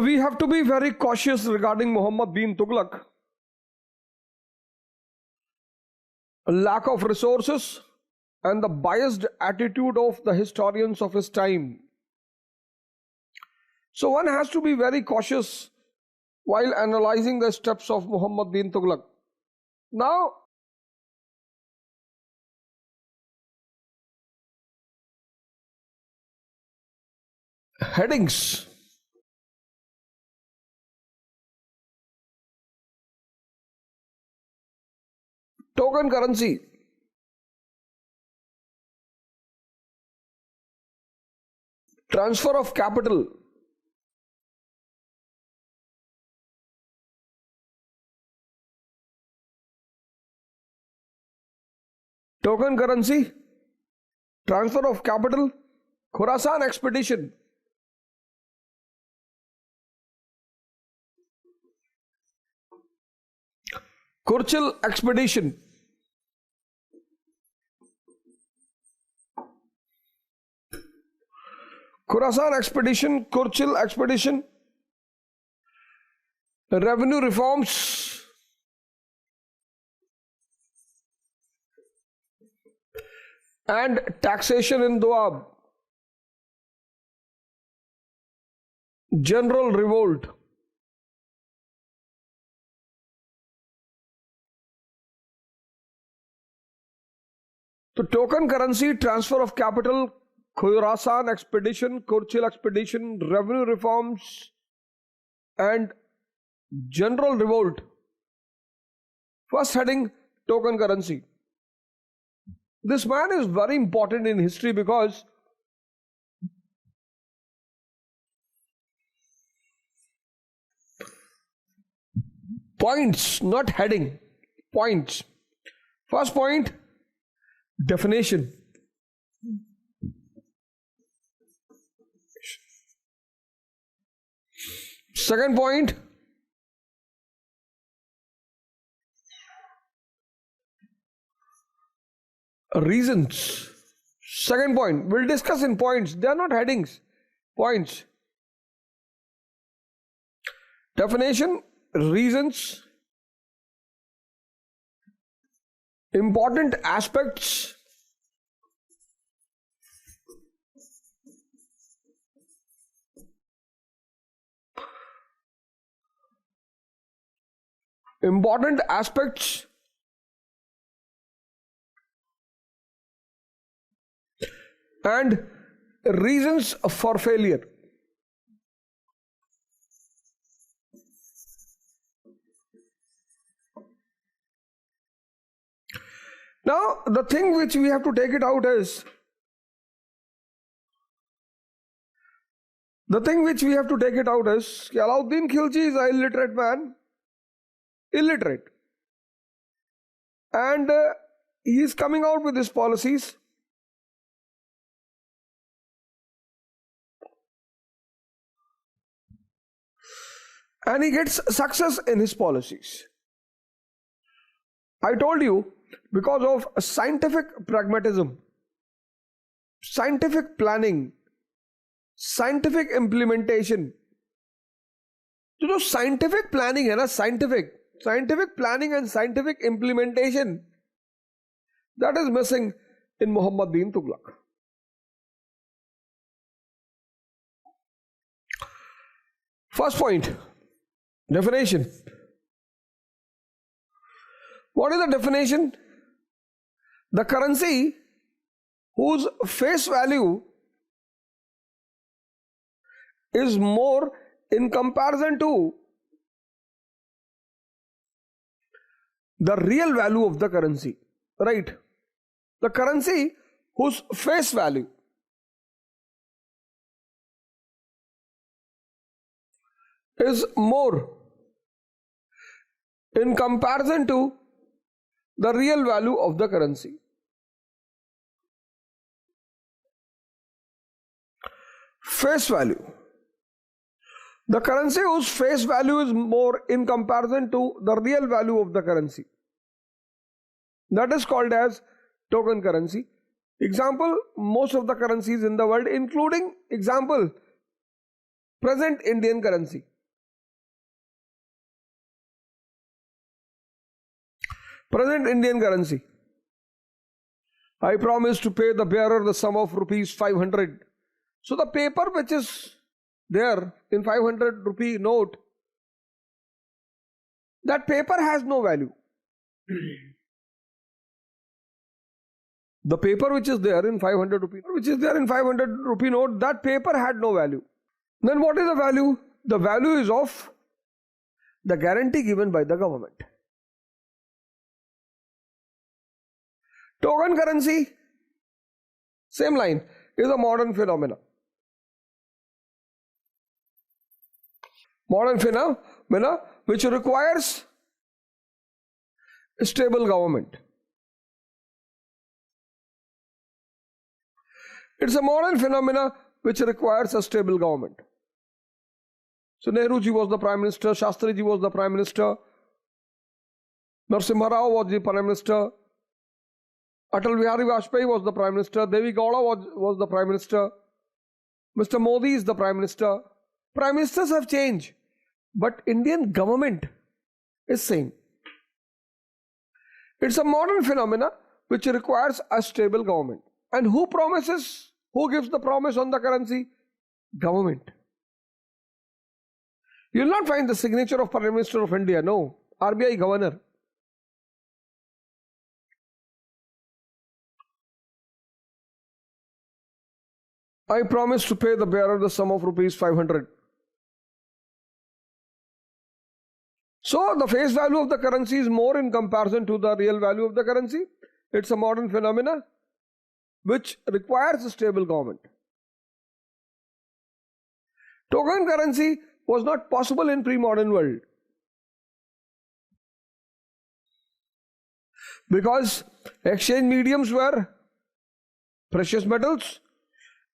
So we have to be very cautious regarding Muhammad bin Tughlaq. Lack of resources and the biased attitude of the historians of his time. So one has to be very cautious while analyzing the steps of Muhammad bin Tughlaq. Now, headings. Token currency. Transfer of capital. Token currency. Transfer of capital. Khorasan expedition. Churchill expedition. Khorasan expedition, Churchill expedition, revenue reforms, and taxation in Doab, general revolt. So token currency, transfer of capital, Khorasan expedition, Churchill expedition, revenue reforms, and general revolt. First heading, token currency. This man is very important in history because points, not heading, points. First point, definition. Second point, reasons. Second point, we'll discuss in points. They are not headings, points. Definition, reasons, important aspects, important aspects, and reasons for failure. Now, the thing which we have to take it out is, Alauddin Khilji is an illiterate man. Illiterate. And he is coming out with his policies. And he gets success in his policies. I told you, because of scientific pragmatism, scientific planning, scientific implementation. तो जो scientific planning है ना, scientific planning and scientific implementation, that is missing in Muhammad bin Tughlaq. First point, definition. What is the definition? The currency whose face value is more in comparison to the real value of the currency, right? The currency whose face value is more in comparison to the real value of the currency. Face value. The currency whose face value is more in comparison to the real value of the currency. That is called as token currency. Example, most of the currencies in the world, including example, present Indian currency. Present Indian currency. I promise to pay the bearer the sum of rupees 500. So the paper which is there in 500 rupee note, that paper has no value. The paper which is there in 500 rupee note, that paper had no value. Then what is the value? The value is of the guarantee given by the government. Token currency, same line, is a modern phenomena. Modern phenomena which requires a stable government. It's a modern phenomena which requires a stable government. So Nehru ji was the Prime Minister, Shastri ji was the Prime Minister, Narasimha Rao was the Prime Minister, Atal Bihari Vajpayee was the Prime Minister, Devi Gowda was the Prime Minister, Mr. Modi is the Prime Minister. Prime Ministers have changed, but Indian government is same. It's a modern phenomena which requires a stable government. And who promises? Who gives the promise on the currency? Government. You will not find the signature of Prime Minister of India. No. RBI Governor. I promise to pay the bearer the sum of rupees 500. So the face value of the currency is more in comparison to the real value of the currency. It's a modern phenomena which requires a stable government. Token currency was not possible in pre-modern world because exchange mediums were precious metals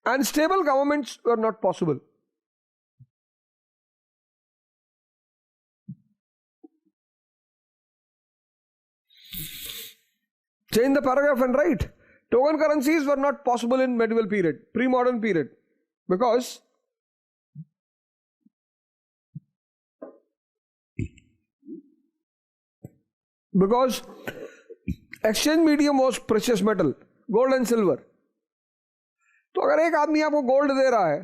and stable governments were not possible. Change the paragraph and write. Token currencies were not possible in medieval period, pre-modern period, because exchange medium was precious metal, gold and silver. तो अगर एक आदमी आपको gold दे रहा है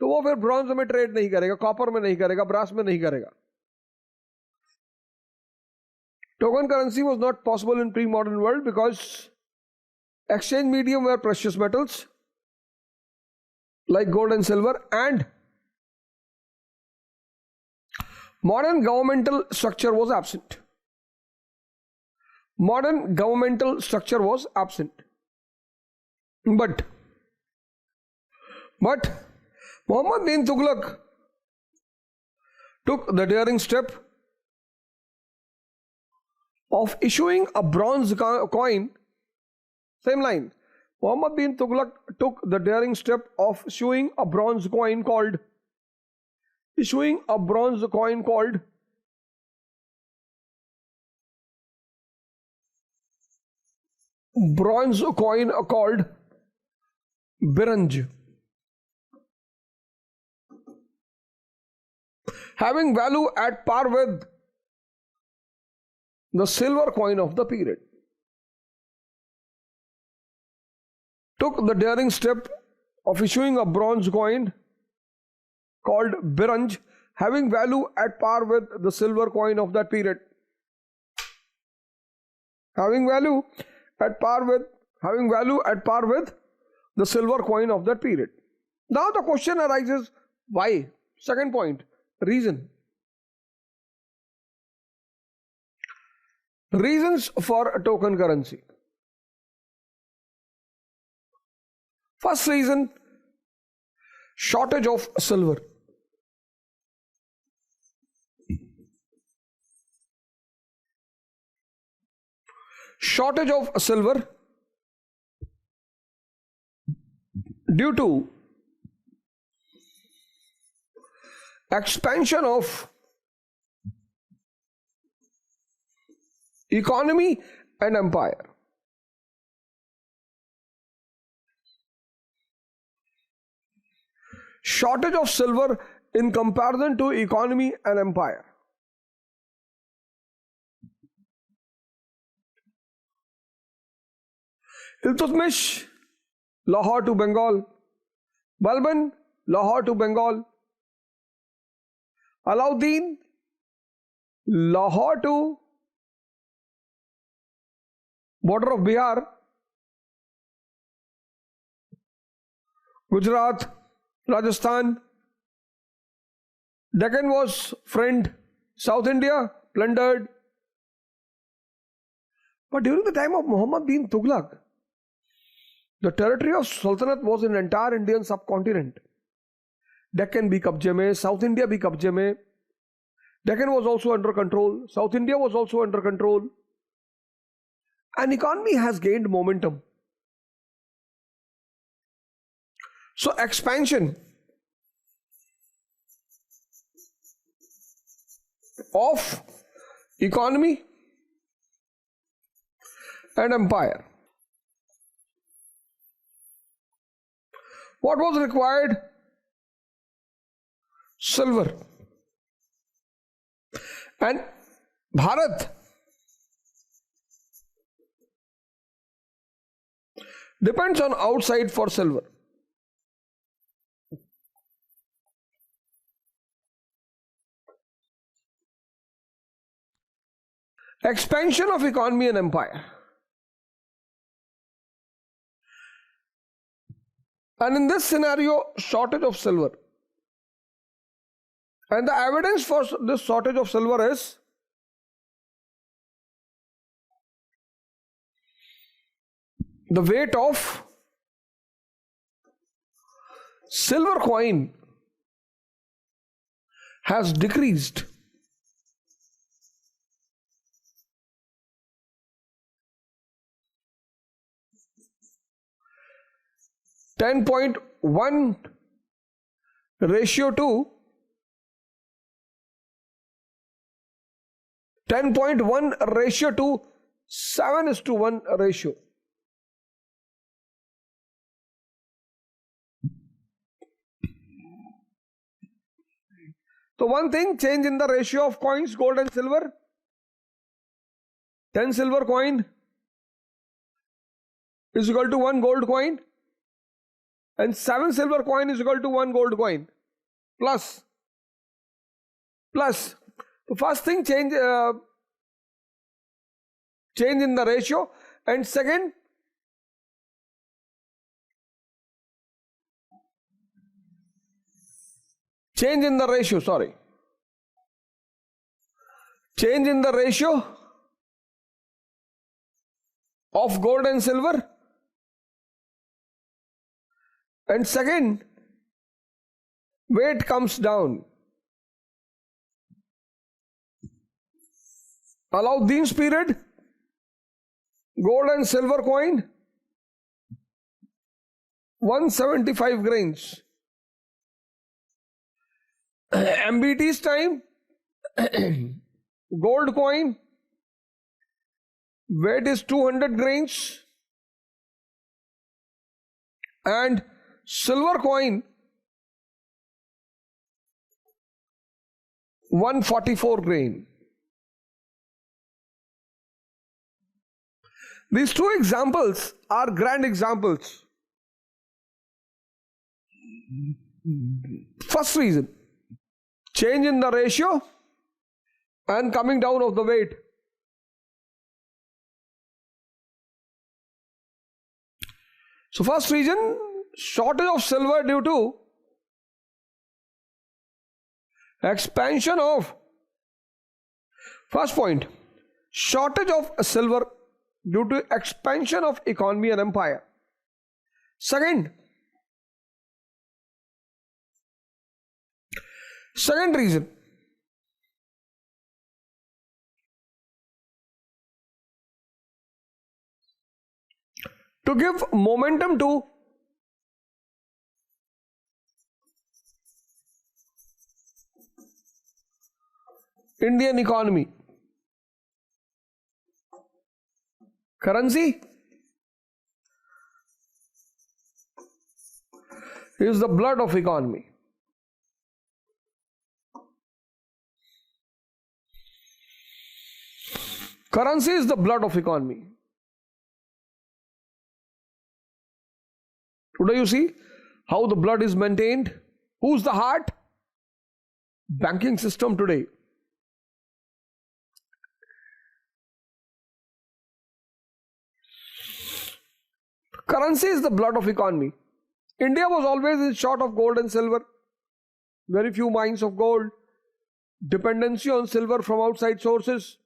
तो वो फिर ब्रॉन्ज में ट्रेड नहीं करेगा, कॉपर में नहीं करेगा, ब्रास में नहीं करेगा. Token currency was not possible in pre-modern world because exchange medium were precious metals like gold and silver, and modern governmental structure was absent. Modern governmental structure was absent. But Muhammad bin Tughlaq took the daring step of issuing a bronze coin. Same line. Muhammad bin Tughlaq took the daring step of issuing a bronze coin called Biraj, having value at par with the silver coin of the period. Took the daring step of issuing a bronze coin called Biraj, having value at par with the silver coin of that period. Having value at par with the silver coin of that period. Now the question arises, why? Second point, reason. Reasons for a token currency. First reason, shortage of silver. Shortage of silver due to expansion of economy and empire. shortage of silver in comparison to economy and empire. Iltutmish, Lahore to Bengal. Balban, Lahore to Bengal. Alauddin, Lahore to border of Bihar. Gujarat, Rajasthan. Deccan was friend. South India plundered. But during the time of Muhammad bin Tughlaq, the territory of Sultanate was in entire Indian subcontinent. Deccan bhi kabje mein, South India bhi kabje mein. Deccan was also under control. South India was also under control. And economy has gained momentum. So expansion of economy and empire. What was required? Silver. And Bharat depends on outside for silver. Expansion of economy and empire. And in this scenario, shortage of silver. And the evidence for this shortage of silver is the weight of silver coin has decreased. (10.1 ratio to 10.1 ratio to 7:1 ratio. So one thing, change in the ratio of coins, gold and silver. 10 silver coin is equal to 1 gold coin. And 7 silver coin is equal to 1 gold coin. Plus. The first thing, change in the ratio. And second, change in the ratio of gold and silver. And second, weight comes down. Alauddin's period, gold and silver coin, 175 grains. MBT's time, gold coin, weight is 200 grains. And silver coin, 144 grain. These two examples are grand examples. First reason, change in the ratio and coming down of the weight. So first reason, shortage of silver due to expansion of, first point, shortage of silver due to expansion of economy and empire. Second reason, to give momentum to Indian economy. Currency is the blood of economy. Currency is the blood of economy. Today you see how the blood is maintained. Who's the heart? Banking system today. Currency is the blood of economy. India was always in short of gold and silver. Very few mines of gold. Dependency on silver from outside sources.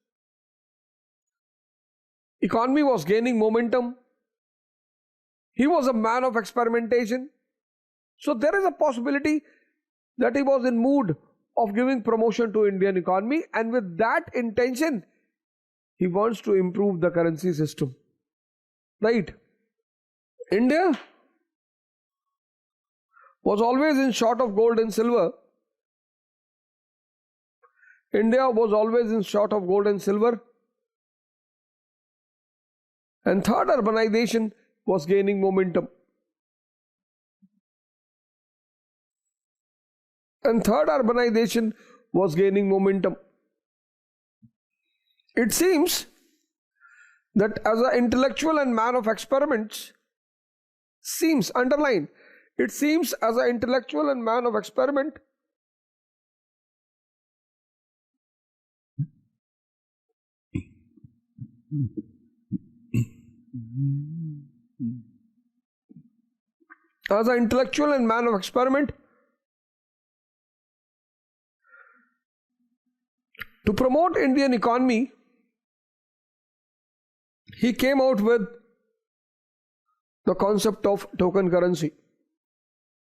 Economy was gaining momentum. He was a man of experimentation. So there is a possibility that he was in mood of giving promotion to Indian economy, and with that intention, he wants to improve the currency system. Right? India was always in short of gold and silver. India was always in short of gold and silver. And third, urbanization was gaining momentum. And third, urbanization was gaining momentum. It seems that as an intellectual and man of experiments, it seems as an intellectual and man of experiment, to promote Indian economy, he came out with the concept of token currency.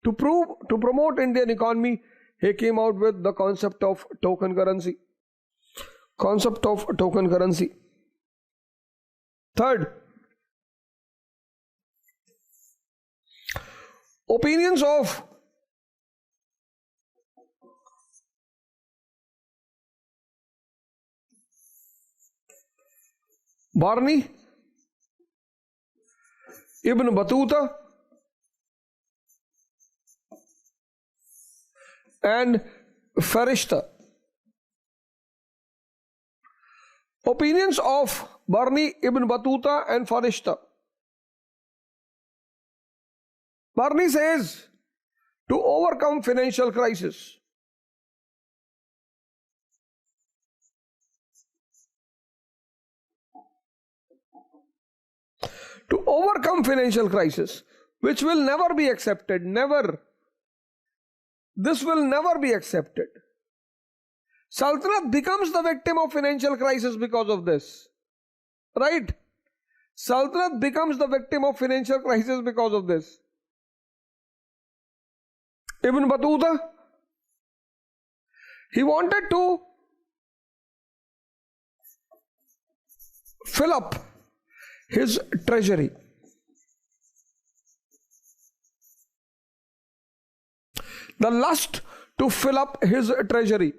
To promote Indian economy, he came out with the concept of token currency. Third, opinions of Barney, Ibn Battuta, and Farishta. Opinions of Barney, Ibn Battuta, and Farishta. Barney says to overcome financial crisis, which will never be accepted, this will never be accepted. Sultanate becomes the victim of financial crisis because of this. Right? Sultanate becomes the victim of financial crisis because of this. Ibn Battuta, he wanted to fill up his treasury. The lust to fill up his treasury.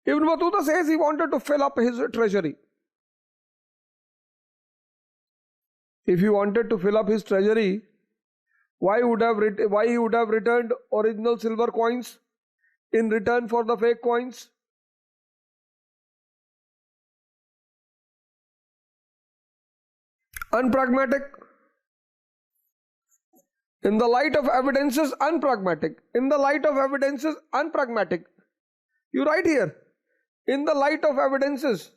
Ibn Battuta says he wanted to fill up his treasury. If he wanted to fill up his treasury, why he would have returned original silver coins in return for the fake coins? Unpragmatic. In the light of evidences, unpragmatic. You write here, in the light of evidences.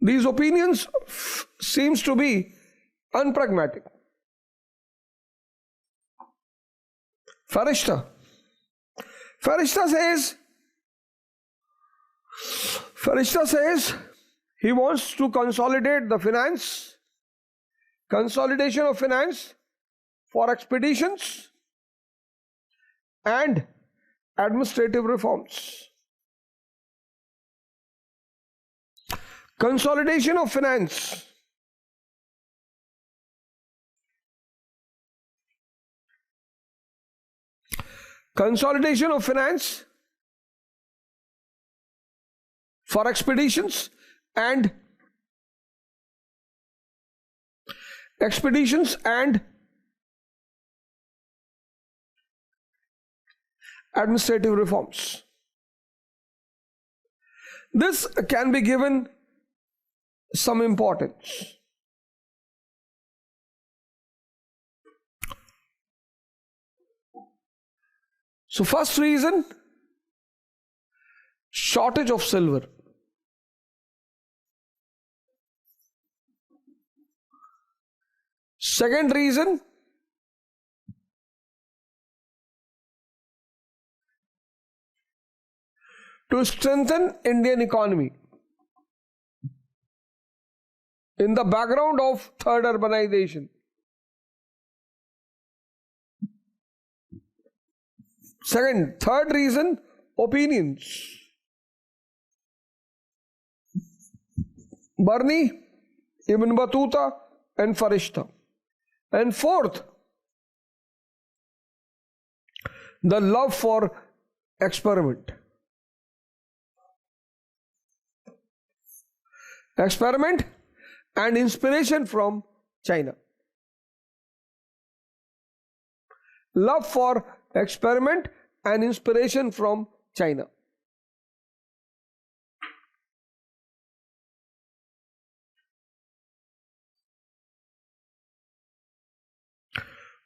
These opinions seems to be unpragmatic. Farishta says he wants to consolidate the finance, consolidation of finance for expeditions and administrative reforms. Consolidation of finance. Consolidation of finance for expeditions and administrative reforms. This can be given some importance. So first reason, shortage of silver. Second reason, to strengthen Indian economy. In the background of third urbanization. Third reason, opinions. Barni, Ibn Battuta and Farishta. And fourth, the love for experiment. Experiment and inspiration from China. Love for experiment and inspiration from China.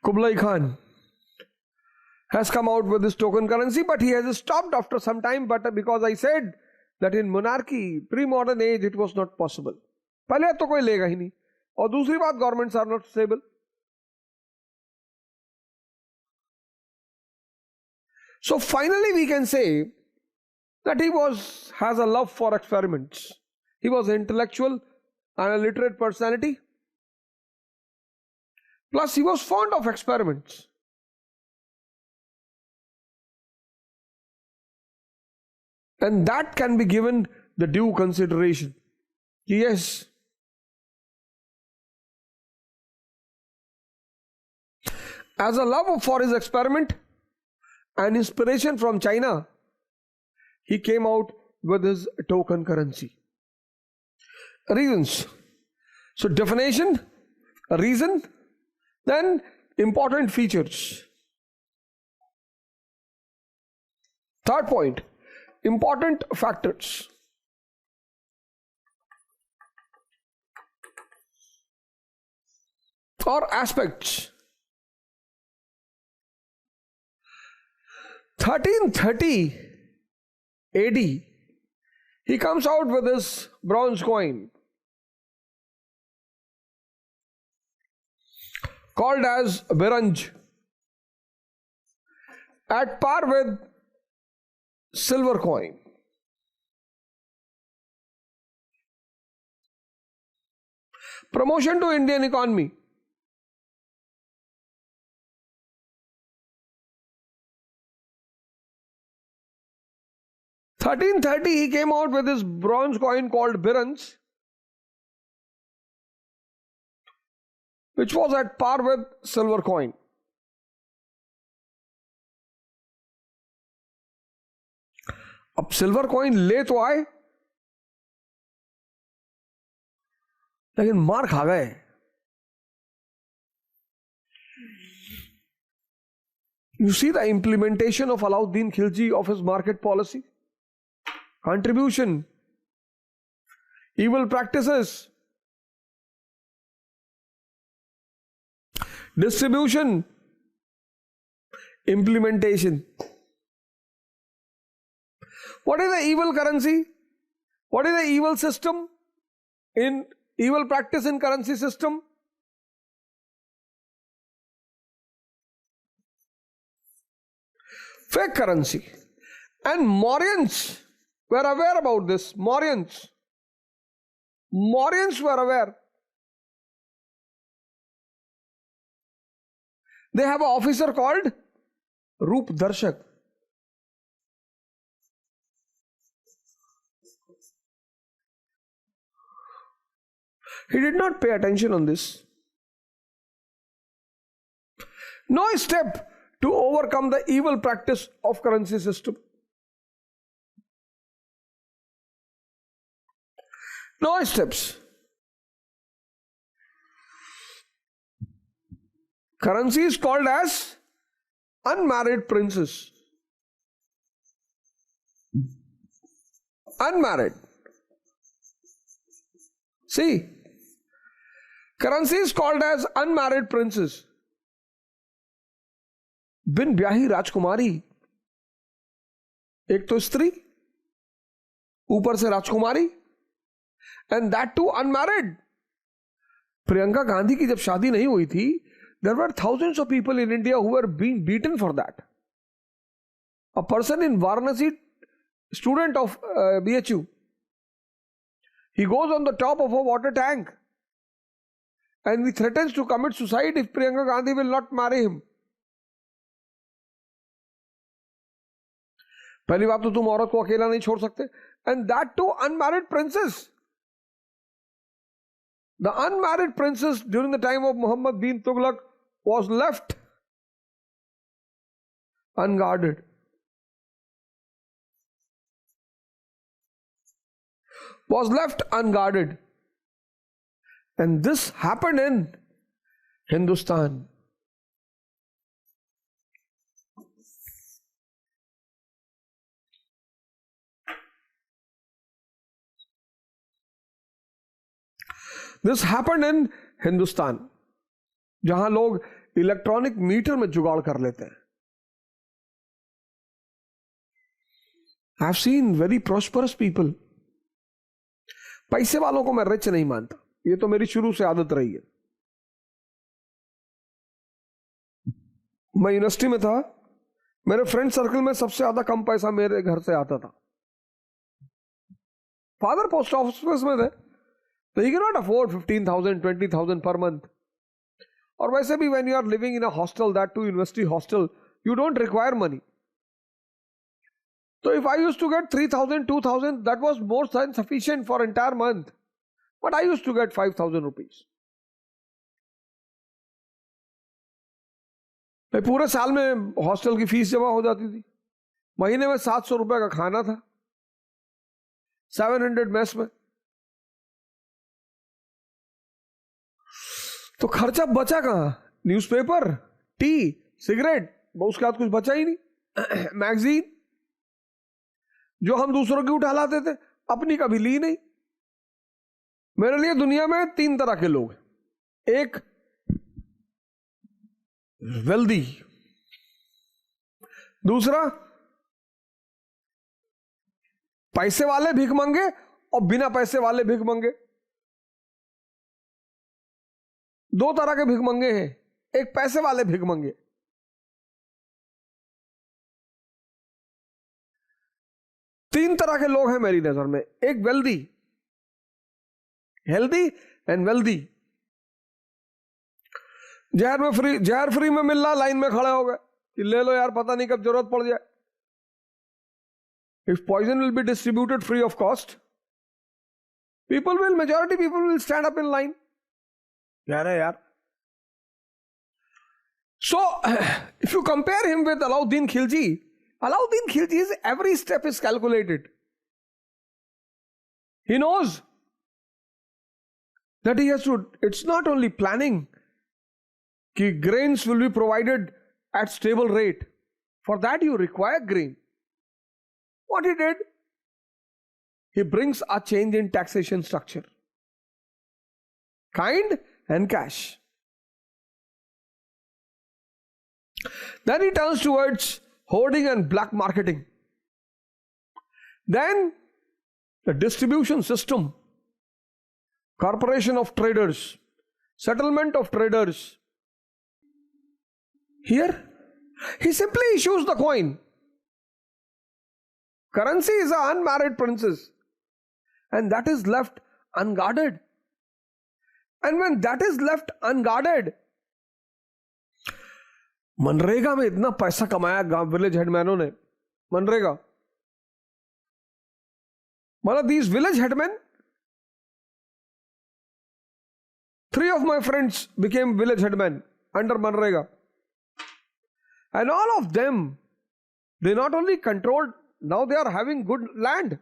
Kublai Khan has come out with this token currency, but he has stopped after some time, but because I said that in monarchy, pre-modern age, it was not possible. पहले तो कोई लेगा ही नहीं, और दूसरी बात, governments are not stable. So finally we can say that he has a love for experiments. He was an intellectual and a literate personality. Plus he was fond of experiments. And that can be given the due consideration. Yes. As a love for his experiment and inspiration from China, he came out with his token currency. Reasons. So definition, reason, then important features. Third point, important factors. Or aspects. 1330 AD, he comes out with his bronze coin called as Biranj, at par with silver coin. Promotion to Indian economy. In 1330 he came out with his bronze coin called Biranj, which was at par with silver coin. अब silver coin ले तो आए, लेकिन मार खा गए. You see the implementation of Alauddin Khilji of his market policy. Contribution, evil practices, distribution, implementation. What is the evil currency? What is the evil system in evil practice in currency system? Fake currency. And Mauryans were aware about this. Mauryans were aware. They have an officer called Roop Darshak. He did not pay attention on this. No step to overcome the evil practice of currency system. No steps. Currency is called as unmarried princes. unmarried. See, currency is called as unmarried princes. बिन ब्याही राजकुमारी, एक तो स्त्री, ऊपर से राजकुमारी, and that too unmarried. Priyanka Gandhi की जब शादी नहीं हुई थी, there were thousands of people in India who were being beaten for that. A person in Varanasi, student of BHU, he goes on the top of a water tank and he threatens to commit suicide if Priyanka Gandhi will not marry him. पहली बात तो तुम औरत को अकेला नहीं छोड़ सकते, and that too unmarried princess. The unmarried princess during the time of Muhammad bin Tughlaq was left unguarded. Was left unguarded. And this happened in Hindustan. This happened in Hindustan, जहां लोग इलेक्ट्रॉनिक मीटर में जुगाड़ कर लेते हैं. I have seen very prosperous people. पैसे वालों को मैं रिच नहीं मानता, ये तो मेरी शुरू से आदत रही है. मैं यूनिवर्सिटी में था, मेरे फ्रेंड सर्कल में सबसे ज्यादा कम पैसा मेरे घर से आता था. फादर पोस्ट ऑफिस में थे, so you cannot afford 15,000, 20,000 per month. और वैसे भी when you are living in a hostel, that too university hostel, you don't require money. So if I used to get 3,000, 2,000, that was more than sufficient for entire month. But I used to get 5,000 rupees. पूरे साल में hostel की fees जमा हो जाती थी. महीने में 700 रुपए का खाना था, 700 मेस में. तो खर्चा बचा कहां? न्यूज़पेपर, टी, सिगरेट, उसके बाद कुछ बचा ही नहीं. मैगजीन जो हम दूसरों की उठा लाते थे, अपनी कभी ली नहीं. मेरे लिए दुनिया में 3 तरह के लोग हैं. एक वेल्दी, दूसरा पैसे वाले भीख मंगे, और बिना पैसे वाले भीख मंगे. 2 तरह के भीख मंगे हैं. एक पैसे वाले भीख मंगे. तीन तरह के लोग हैं मेरी नजर में. एक वेल्दी, हेल्दी एंड वेल्दी. जहर फ्री में मिल रहा, लाइन में खड़े हो गए कि ले लो यार, पता नहीं कब जरूरत पड़ जाए. If poison will be distributed free of cost, majority people will stand up in line. यार. So if you compare him with Alauddin Khilji's every step is calculated. He knows that he has to, it's not only planning, कि grains will be provided at stable rate. For that you require grain. What he did? He brings a change in taxation structure. Kind and cash. Then he turns towards hoarding and black marketing. Then the distribution system, corporation of traders, settlement of traders. Here, he simply issues the coin. Currency is an unmarried princess, and that is left unguarded. And when that is left unguarded, MNREGA में इतना पैसा कमाया गांव village हेडमैनों ने. मनरेगा, मतलब these village headmen, 3 of my friends became village headmen under Manrega. And all of them, they not only controlled, now they are having good land.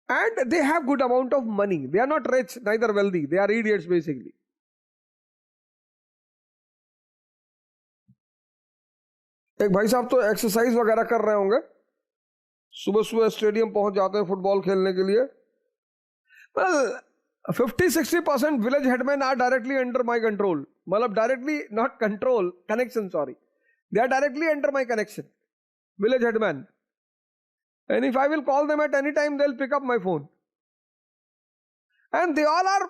And they have good amount of money. They are not rich, neither wealthy. They are idiots basically. एक भाई साहब तो exercise वगैरह कर रहे होंगे, सुबह सुबह स्टेडियम पहुंच जाते हैं फुटबॉल खेलने के लिए. Well, 50-60% village headmen are directly under my control. मतलब directly not control, connection, sorry. They are directly under my connection. Village headman. And if I will call them at any time, they'll pick up my phone. And they all are,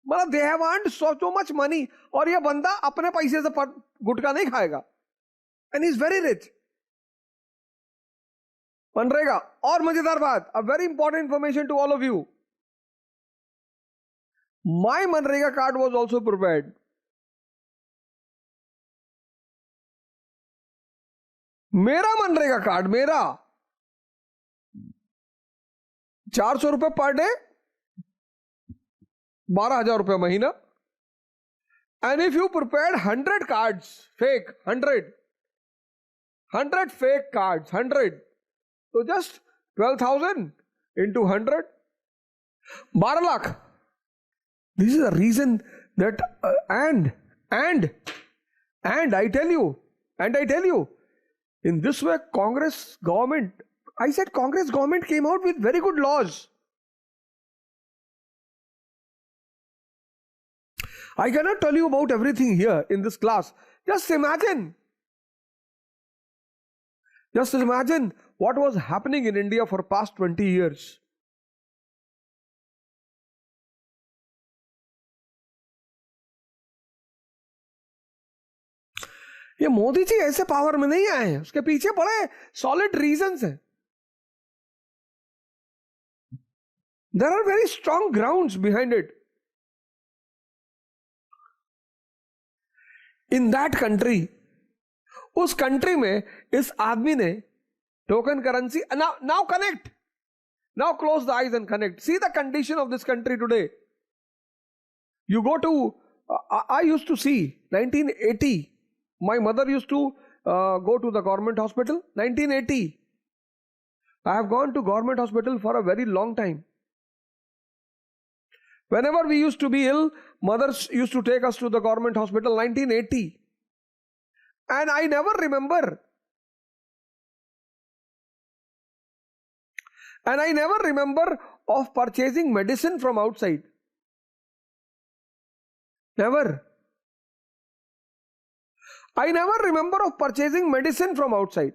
मतलब they have earned so much money. और ये बंदा अपने पैसे से गुटखा नहीं खाएगा. And he's very rich. MNREGA. और मजेदार बात, a very important information to all of you. My MNREGA card was also prepared. मेरा मनरेगा कार्ड, मेरा 400 रुपए पर डे, 12,000 रुपए महीना. And if you prepared 100 cards, fake, 100 fake cards, 100. So just 12,000 into 100, 12 lakh. This is the reason that and I tell you, in this way, Congress government came out with very good laws. I cannot tell you about everything here in this class. Just imagine what was happening in India for past 20 years. ये मोदी जी ऐसे power में नहीं आए हैं, उसके पीछे बड़े solid reasons हैं. There are very strong grounds behind it. In that country, उस कंट्री में इस आदमी ने token currency, now connect, now close the eyes and connect. See the condition of this country today. You go to, I used to see 1980. My mother used to go to the government hospital. 1980. I have gone to government hospital for a very long time. Whenever we used to be ill, mothers used to take us to the government hospital. 1980. And I never remember. Of purchasing medicine from outside. Never. I never remember of purchasing medicine from outside.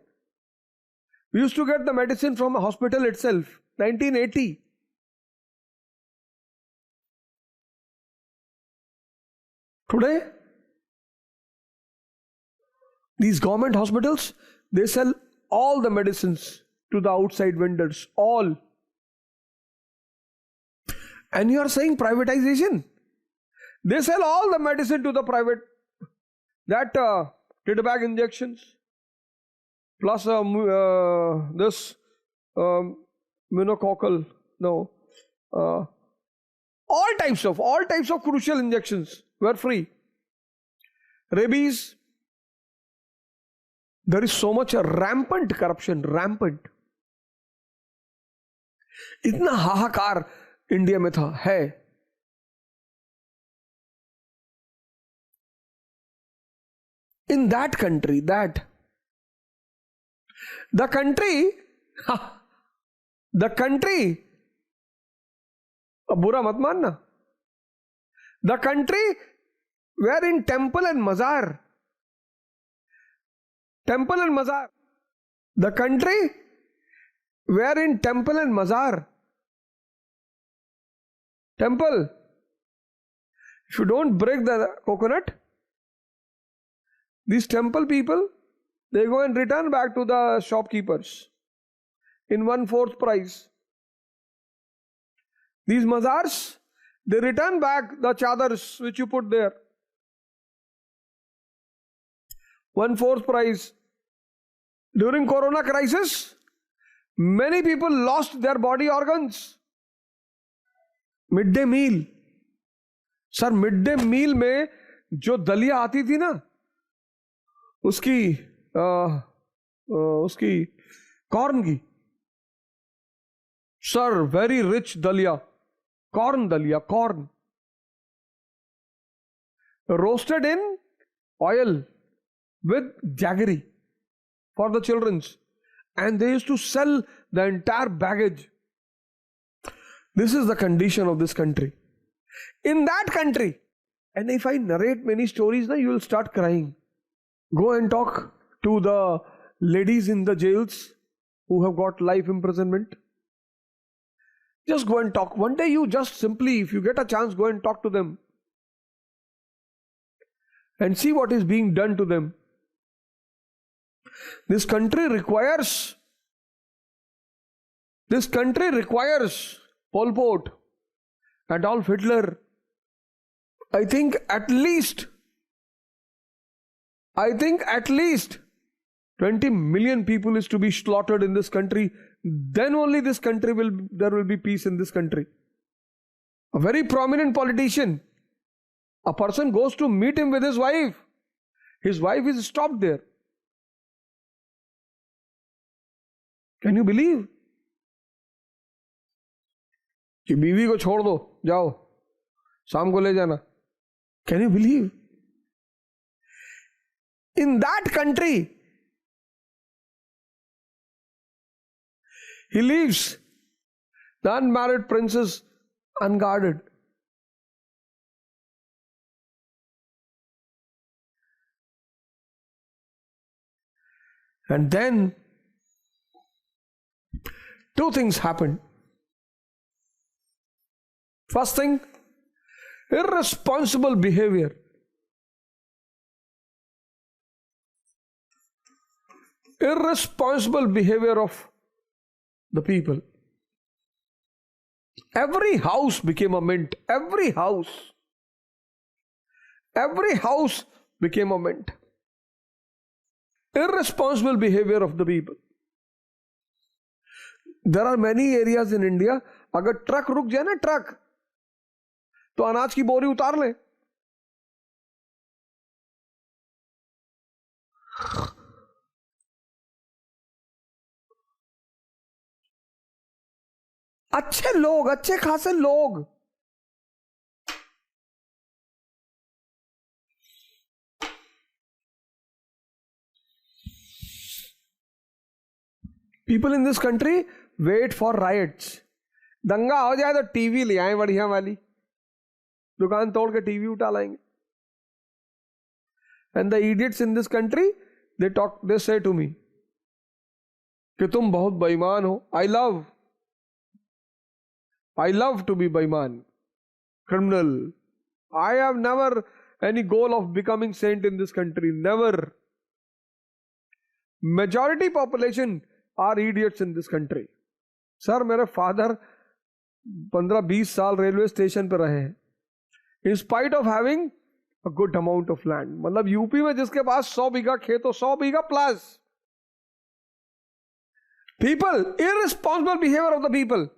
We used to get the medicine from a hospital itself. 1980. Today, these government hospitals, they sell all the medicines to the outside vendors. All. And you are saying privatization? They sell all the medicine to the private. That Titbag injections plus this meningococcal, no, all types of crucial injections were free. Rabies, there is so much rampant corruption, rampant. इतना हाहाकार India में था, है. In that country, the country, अब बुरा मत मानना, the country wherein temple and mazar, the country wherein temple and mazar, temple, if you don't break the coconut, these temple people, they go and return back to the shopkeepers in 1/4 price. These mazars, they return back the chadars which you put there. 1/4 price. During Corona crisis, many people lost their body organs. Midday meal. Sir, midday meal में जो दलिया आती थी ना, उसकी corn की, sir, very rich दलिया, corn roasted in oil with jaggery for the children's, and they used to sell the entire baggage. This is the condition of this country. In that country, and if I narrate many stories, now you will start crying. Go and talk to the ladies in the jails who have got life imprisonment. Just go and talk. One day you just simply, if you get a chance, go and talk to them and see what is being done to them. This country requires Pol Pot, Adolf Hitler. I think at least 20 million people is to be slaughtered in this country. Then only there will be peace in this country. A very prominent politician, a person goes to meet him with his wife. His wife is stopped there. Can you believe? कि बीवी को छोड़ दो, जाओ शाम को ले जाना. Can you believe? In that country, he leaves the unmarried princess unguarded. And then two things happened. First thing, irresponsible behavior. Irresponsible behavior of the people. Every house became a mint. Every house became a mint. Irresponsible behavior of the people. There are many areas in India, अगर truck रुक जाए ना truck, तो अनाज की बोरी उतार ले. अच्छे लोग, अच्छे खासे लोग, people in this country wait for riots. दंगा हो जाए तो टीवी ले आए बढ़िया वाली, दुकान तोड़ के टीवी उठा लाएंगे. And the idiots in this country, they say to me कि तुम बहुत बेईमान हो. I love to be बेईमान, criminal. I have never any goal of becoming saint in this country. Never. Majority population are idiots in this country. Sir मेरे father 15-20 साल railway station पर रहे हैं, in spite of having a good amount of land. मतलब UP में जिसके पास 100 बीघा खेत हो, 100 बीघा plus. People, irresponsible behavior of the people.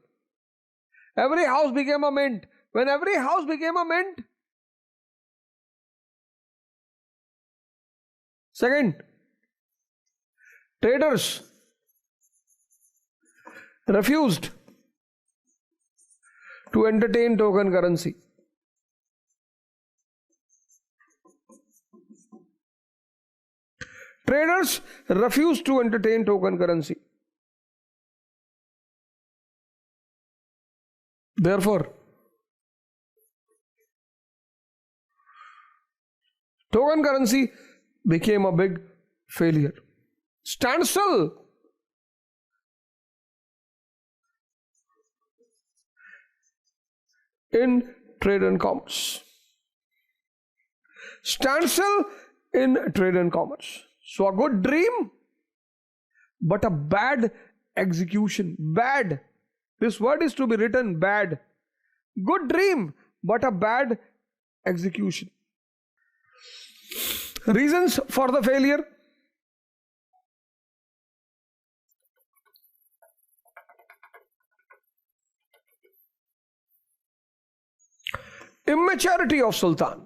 Every house became a mint. When every house became a mint, second, traders refused to entertain token currency. Traders refused to entertain token currency. Therefore, token currency became a big failure. Standstill. In trade and commerce. Standstill in trade and commerce. So a good dream, but a bad execution. Bad. This word is to be written bad. Good dream, but a bad execution. Reasons for the failure. Immaturity of Sultan.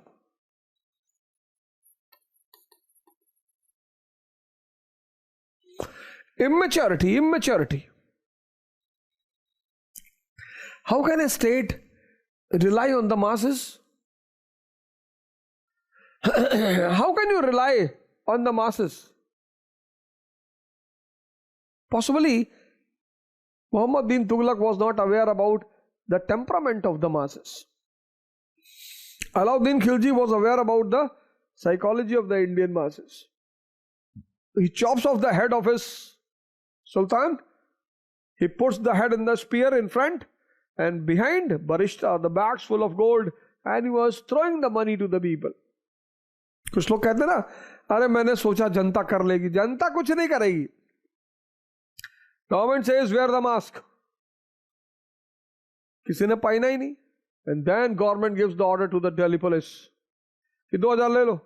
Immaturity. How can a state rely on the masses? How can you rely on the masses? Possibly, Muhammad bin Tughlaq was not aware about the temperament of the masses. Alauddin Khilji was aware about the psychology of the Indian masses. He chops off the head of his sultan, he puts the head in the spear in front, and behind Barishta, the bags full of gold, and he was throwing the money to the people. कुछ लोग कहते ना, अरे मैंने सोचा जनता कर लेगी, जनता कुछ नहीं करेगी. Government says wear the mask. किसी ने पहना ही नहीं. And then government gives the order to the Delhi police कि 2000 ले लो.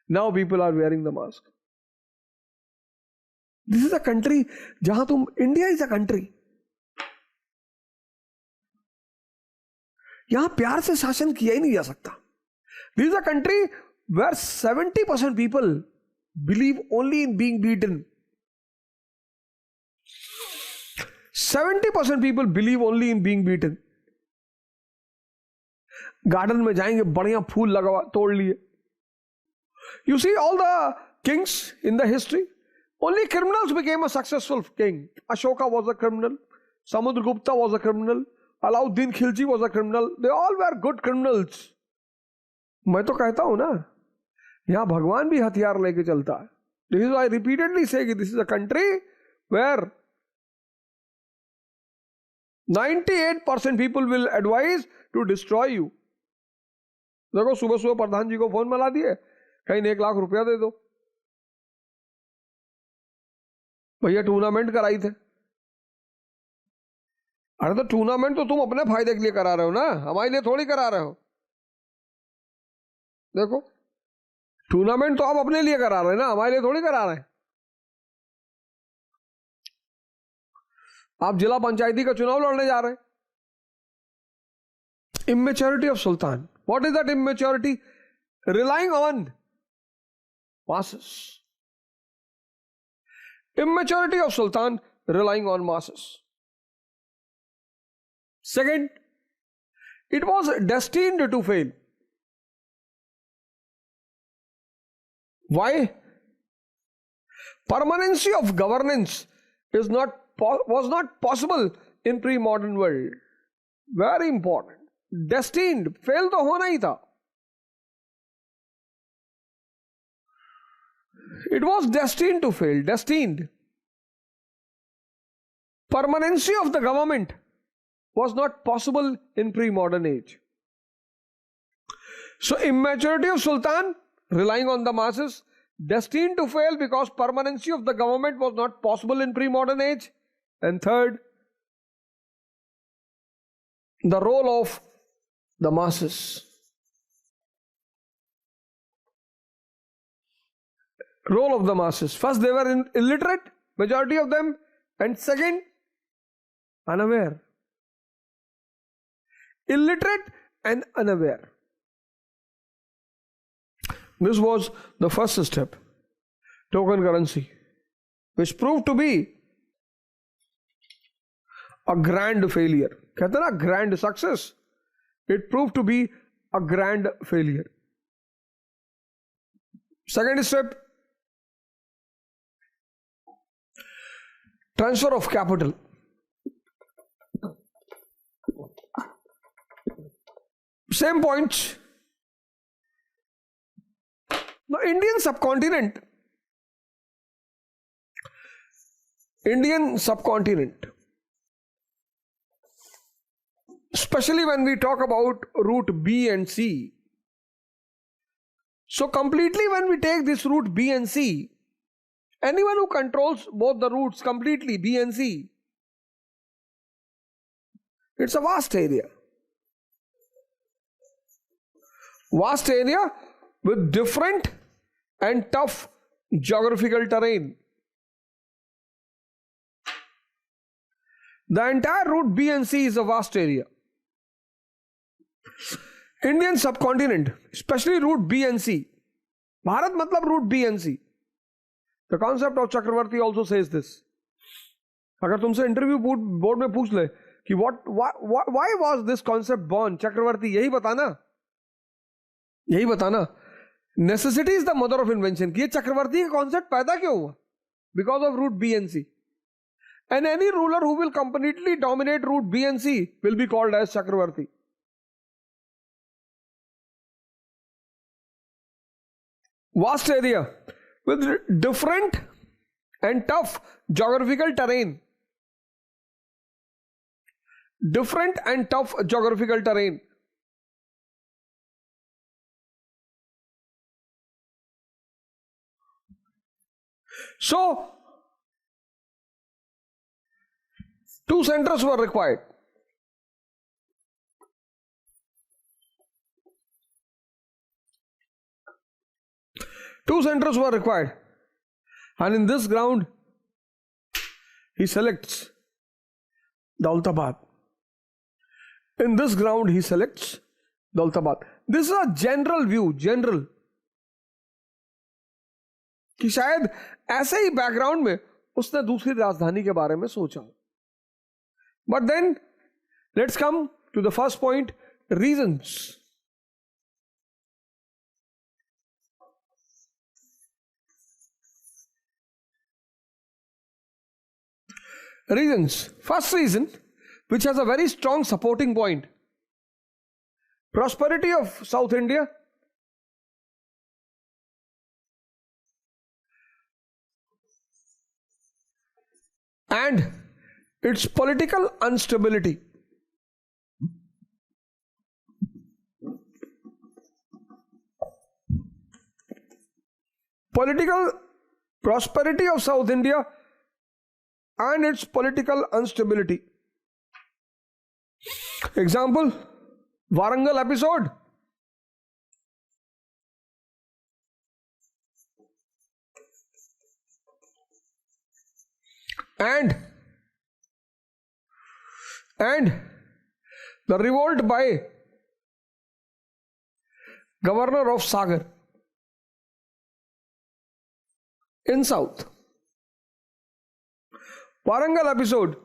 Now people are wearing the mask. This is a country जहां तुम, India is a country. यहां प्यार से शासन किया ही नहीं जा सकता. This is a country where 70% people believe only in being beaten. 70% people believe only in being beaten. Garden में जाएंगे, बढ़िया फूल लगा तोड़ लिए. You see all the kings in the history, only criminals became a successful king. Ashoka was a criminal, Samudragupta was a criminal, Alauddin Khilji was a criminal. They all were good criminals. मैं तो कहता हूं ना, यहां भगवान भी हथियार लेके चलता है. This is why I repeatedly say that this is a country where 98% people will advise to destroy you. देखो सुबह सुबह प्रधान जी को फोन मिला दिए, कहीं 1 लाख रुपया दे दो. भैया टूर्नामेंट कराई थे. अरे तो टूर्नामेंट तो तुम अपने फायदे के लिए करा रहे हो ना, हमारे लिए थोड़ी करा रहे हो. देखो टूर्नामेंट तो आप अपने लिए करा रहे हैं ना, हमारे लिए थोड़ी करा रहे हैं. आप जिला पंचायती का चुनाव लड़ने जा रहे हैं. Immaturity of Sultan. What is that immaturity? Relying on masses. Immaturity of Sultan, relying on masses. Second, it was destined to fail. Why? Permanency of governance was not possible in pre-modern world. Very important. Destined, fail तो होना ही था. It was destined to fail. Destined. Permanency of the government was not possible in pre-modern age. So immaturity of Sultan, relying on the masses, destined to fail because permanency of the government was not possible in pre-modern age. And third, the role of the masses. Role of the masses. First, they were illiterate, majority of them, and second, unaware. Illiterate and unaware. This was the first step, token currency, which proved to be a grand failure. कहते ना grand success, it proved to be a grand failure. Second step, transfer of capital. Same points. Now, Indian subcontinent, especially when we talk about route B and C. So completely when we take this route B and C, anyone who controls both the routes completely, B and C, it's a vast area. Vast area with different and tough geographical terrain. The entire route B and C is a vast area. Indian subcontinent, especially route B and C. Bharat matlab route B and C. The concept of Chakravarti also says this. अगर तुमसे interview board में पूछ ले कि why was this concept born, चक्रवर्ती यही बताना. Necessity is the mother of invention. कि ये चक्रवर्ती का कॉन्सेप्ट पैदा क्यों हुआ? because of route B and C. And any ruler who will completely dominate route B and C will be called as Chakravarti. Vast area with different and tough geographical terrain. Different and tough geographical terrain. So, two centers were required. Two centers were required. And in this ground, he selects Daulatabad. In this ground, he selects Daulatabad. This is a general view, general. कि शायद ऐसे ही background में उसने दूसरी राजधानी के बारे में सोचा. But then let's come to the first point, reasons. Reasons. First reason, which has a very strong supporting point, prosperity of South India and its political instability. Political prosperity of South India and its political instability. Example, Warangal episode. And the revolt by governor of Sagar in south. Warangal episode.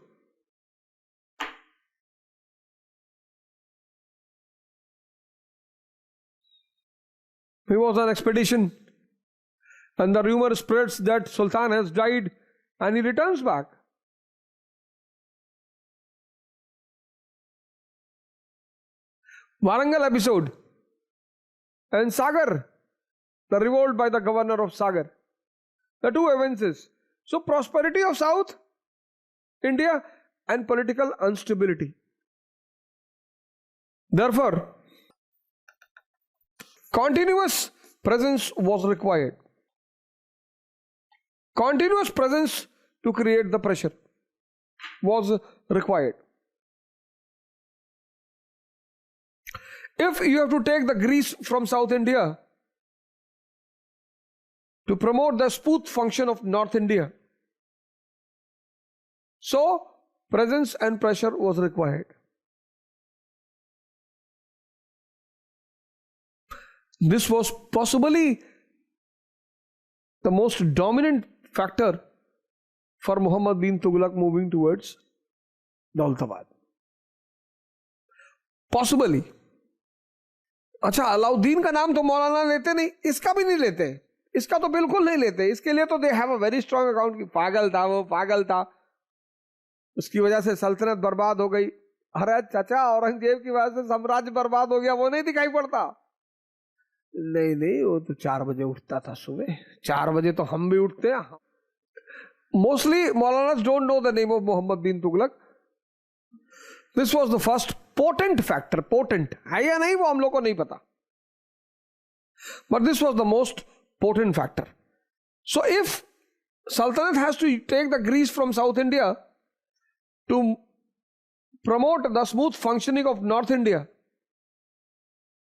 He was on expedition and the rumor spreads that Sultan has died and he returns back. Warangal episode and Sagar, the revolt by the governor of Sagar. The two events is, so prosperity of South India and political instability. Therefore, continuous presence was required. Continuous presence to create the pressure was required. If you have to take the grease from South India to promote the smooth function of North India, so presence and pressure was required. This was possibly the most dominant factor for Muhammad bin Tughlaq moving towards Daulatabad. Possibly. अच्छा, अलाउद्दीन का नाम तो मौलाना लेते नहीं, इसका भी नहीं लेते, इसका तो बिल्कुल नहीं लेते. इसके लिए तो they have a very strong account कि पागल था, वो पागल था, उसकी वजह से सल्तनत बर्बाद हो गई. अरे चाचा, औरंगजेब की वजह से साम्राज्य बर्बाद हो गया, वो नहीं दिखाई पड़ता. नहीं नहीं, वो तो 4 बजे उठता था सुबह. 4 बजे तो हम भी उठते हैं. Mostly maulanas don't know the name of Mohammad bin Tughlaq. This was the first potent factor. Potent है या नहीं वो हम लोग को नहीं पता, but this was the most potent factor. So if saltanat has to take the grease from South India to promote the smooth functioning of North India,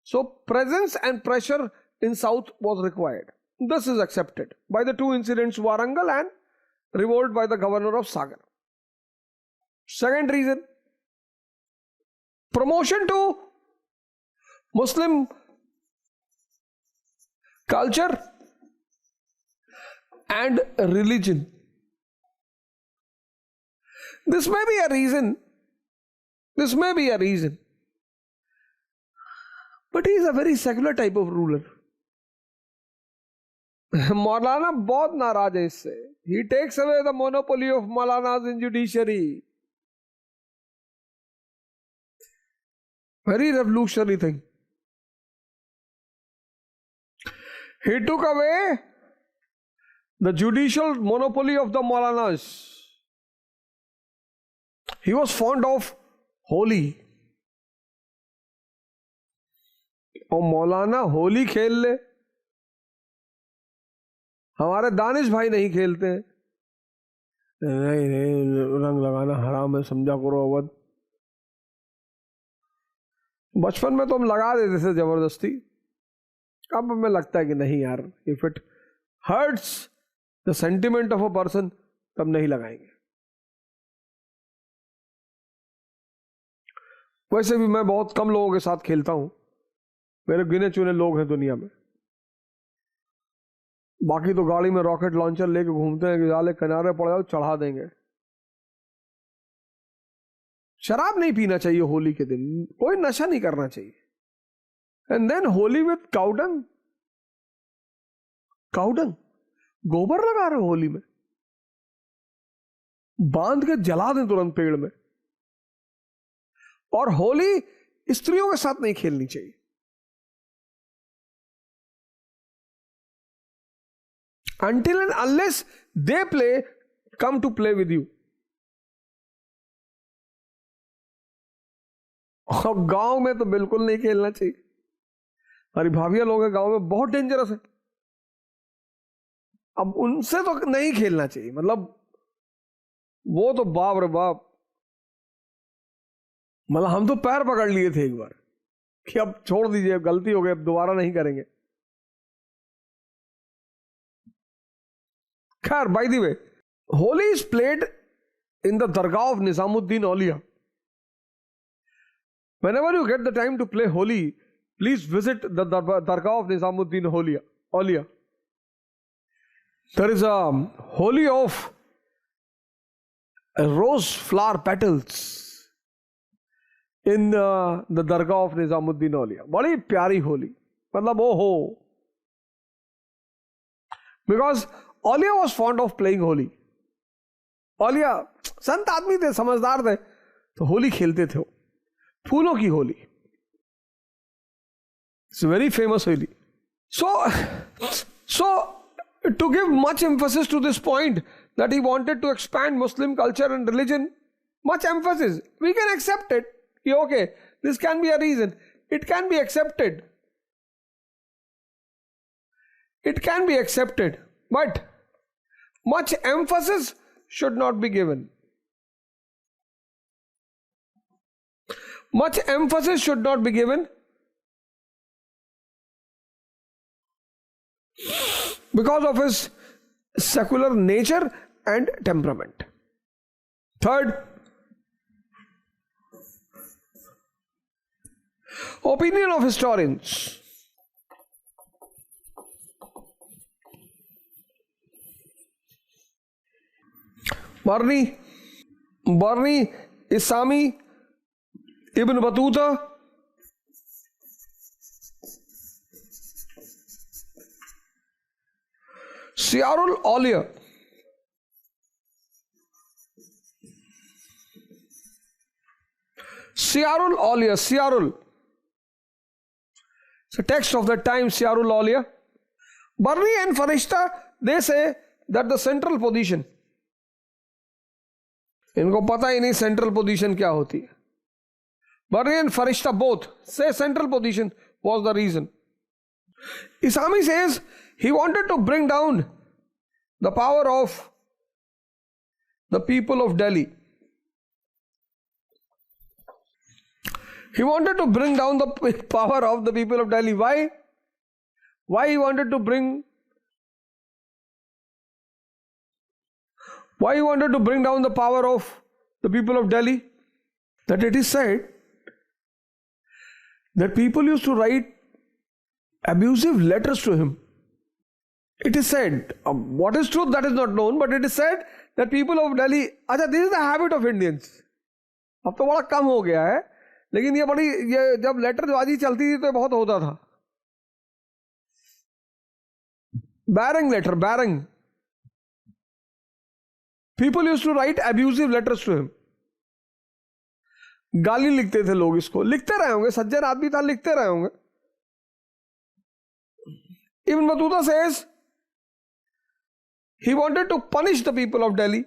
so presence and pressure in south was required. This is accepted by the two incidents, Warangal and revolt by the governor of Sagar. Second reason, promotion to Muslim culture and religion. This may be a reason. This may be a reason. But he is a very secular type of ruler. मौलाना बहुत नाराज है इससे. He takes away the monopoly of Maulanas in judiciary. Very revolutionary thing. He took away the judicial monopoly of the Maulanas. He was fond of Holi. और मौलाना होली खेल ले, हमारे दानिश भाई नहीं खेलते हैं. नहीं नहीं, रंग लगाना हराम है, समझा करो अवध. बचपन में तो हम लगा देते थे जबरदस्ती, अब हमें लगता है कि नहीं यार, if it hurts the sentiment of a person तब नहीं लगाएंगे. वैसे भी मैं बहुत कम लोगों के साथ खेलता हूं, मेरे गिने चुने लोग हैं दुनिया में. बाकी तो गाड़ी में रॉकेट लॉन्चर लेके घूमते हैं कि साले किनारे पड़ जाओ चढ़ा देंगे. शराब नहीं पीना चाहिए होली के दिन, कोई नशा नहीं करना चाहिए. And then Holi with cow dung. Cow dung गोबर लगा रहे हो होली में, बांध के जला दें तुरंत पेड़ में. और होली स्त्रियों के साथ नहीं खेलनी चाहिए. Until and unless they come to play with you. और गांव में तो बिल्कुल नहीं खेलना चाहिए. हमारी भाभियां लोग हैं गांव में, बहुत डेंजरस है. अब उनसे तो नहीं खेलना चाहिए, मतलब वो तो बाप रे बाप. मतलब हम तो पैर पकड़ लिए थे एक बार कि अब छोड़ दीजिए, गलती हो गई, अब दोबारा नहीं करेंगे. खैर, by the way, Holi is played in the Dargah of Nizamuddin Aulia. Whenever you get the time to play Holi, please visit the Dargah of Nizamuddin Aulia. There is a Holi of rose flower petals in the Dargah of Nizamuddin Aulia. बड़ी प्यारी होली, मतलब ओ हो. Because Aulia was fond of playing Holi. Aulia संत आदमी थे, समझदार थे, तो होली खेलते थे. फूलों की Holi. It's a very famous Holi. So to give much emphasis to this point that he wanted to expand Muslim culture and religion, much emphasis, we can accept it. Okay, this can be a reason. It can be accepted. It can be accepted, but much emphasis should not be given. Much emphasis should not be given because of his secular nature and temperament. Third, opinion of historians. Barni, Isami, Ibn Battuta, Siyarul Aulia, Siyarul. It's a text of that time, Siyarul Aulia. Barni and Farishta, they say that the central position, इनको पता ही नहीं central position क्या होती है. Barni and Farishta both say central position was the reason. Isami says he wanted to bring down the power of the people of Delhi. He wanted to bring down the power of the people of Delhi. Why? Why he wanted to bring down the power of the people of Delhi? That it is said that people used to write abusive letters to him. It is said, what is truth that is not known, but it is said that people of Delhi, अच्छा, this is the habit of Indians. अब तो बड़ा कम हो गया है, लेकिन ये जब लेटरबाजी चलती थी तो बहुत होता था. Barring letter, barring. People used to write abusive letters to him. गाली लिखते थे लोग इसको, लिखते रहे होंगे, सज्जन आदमी था, लिखते रहे होंगे. Ibn Battuta says he wanted to punish the people of Delhi.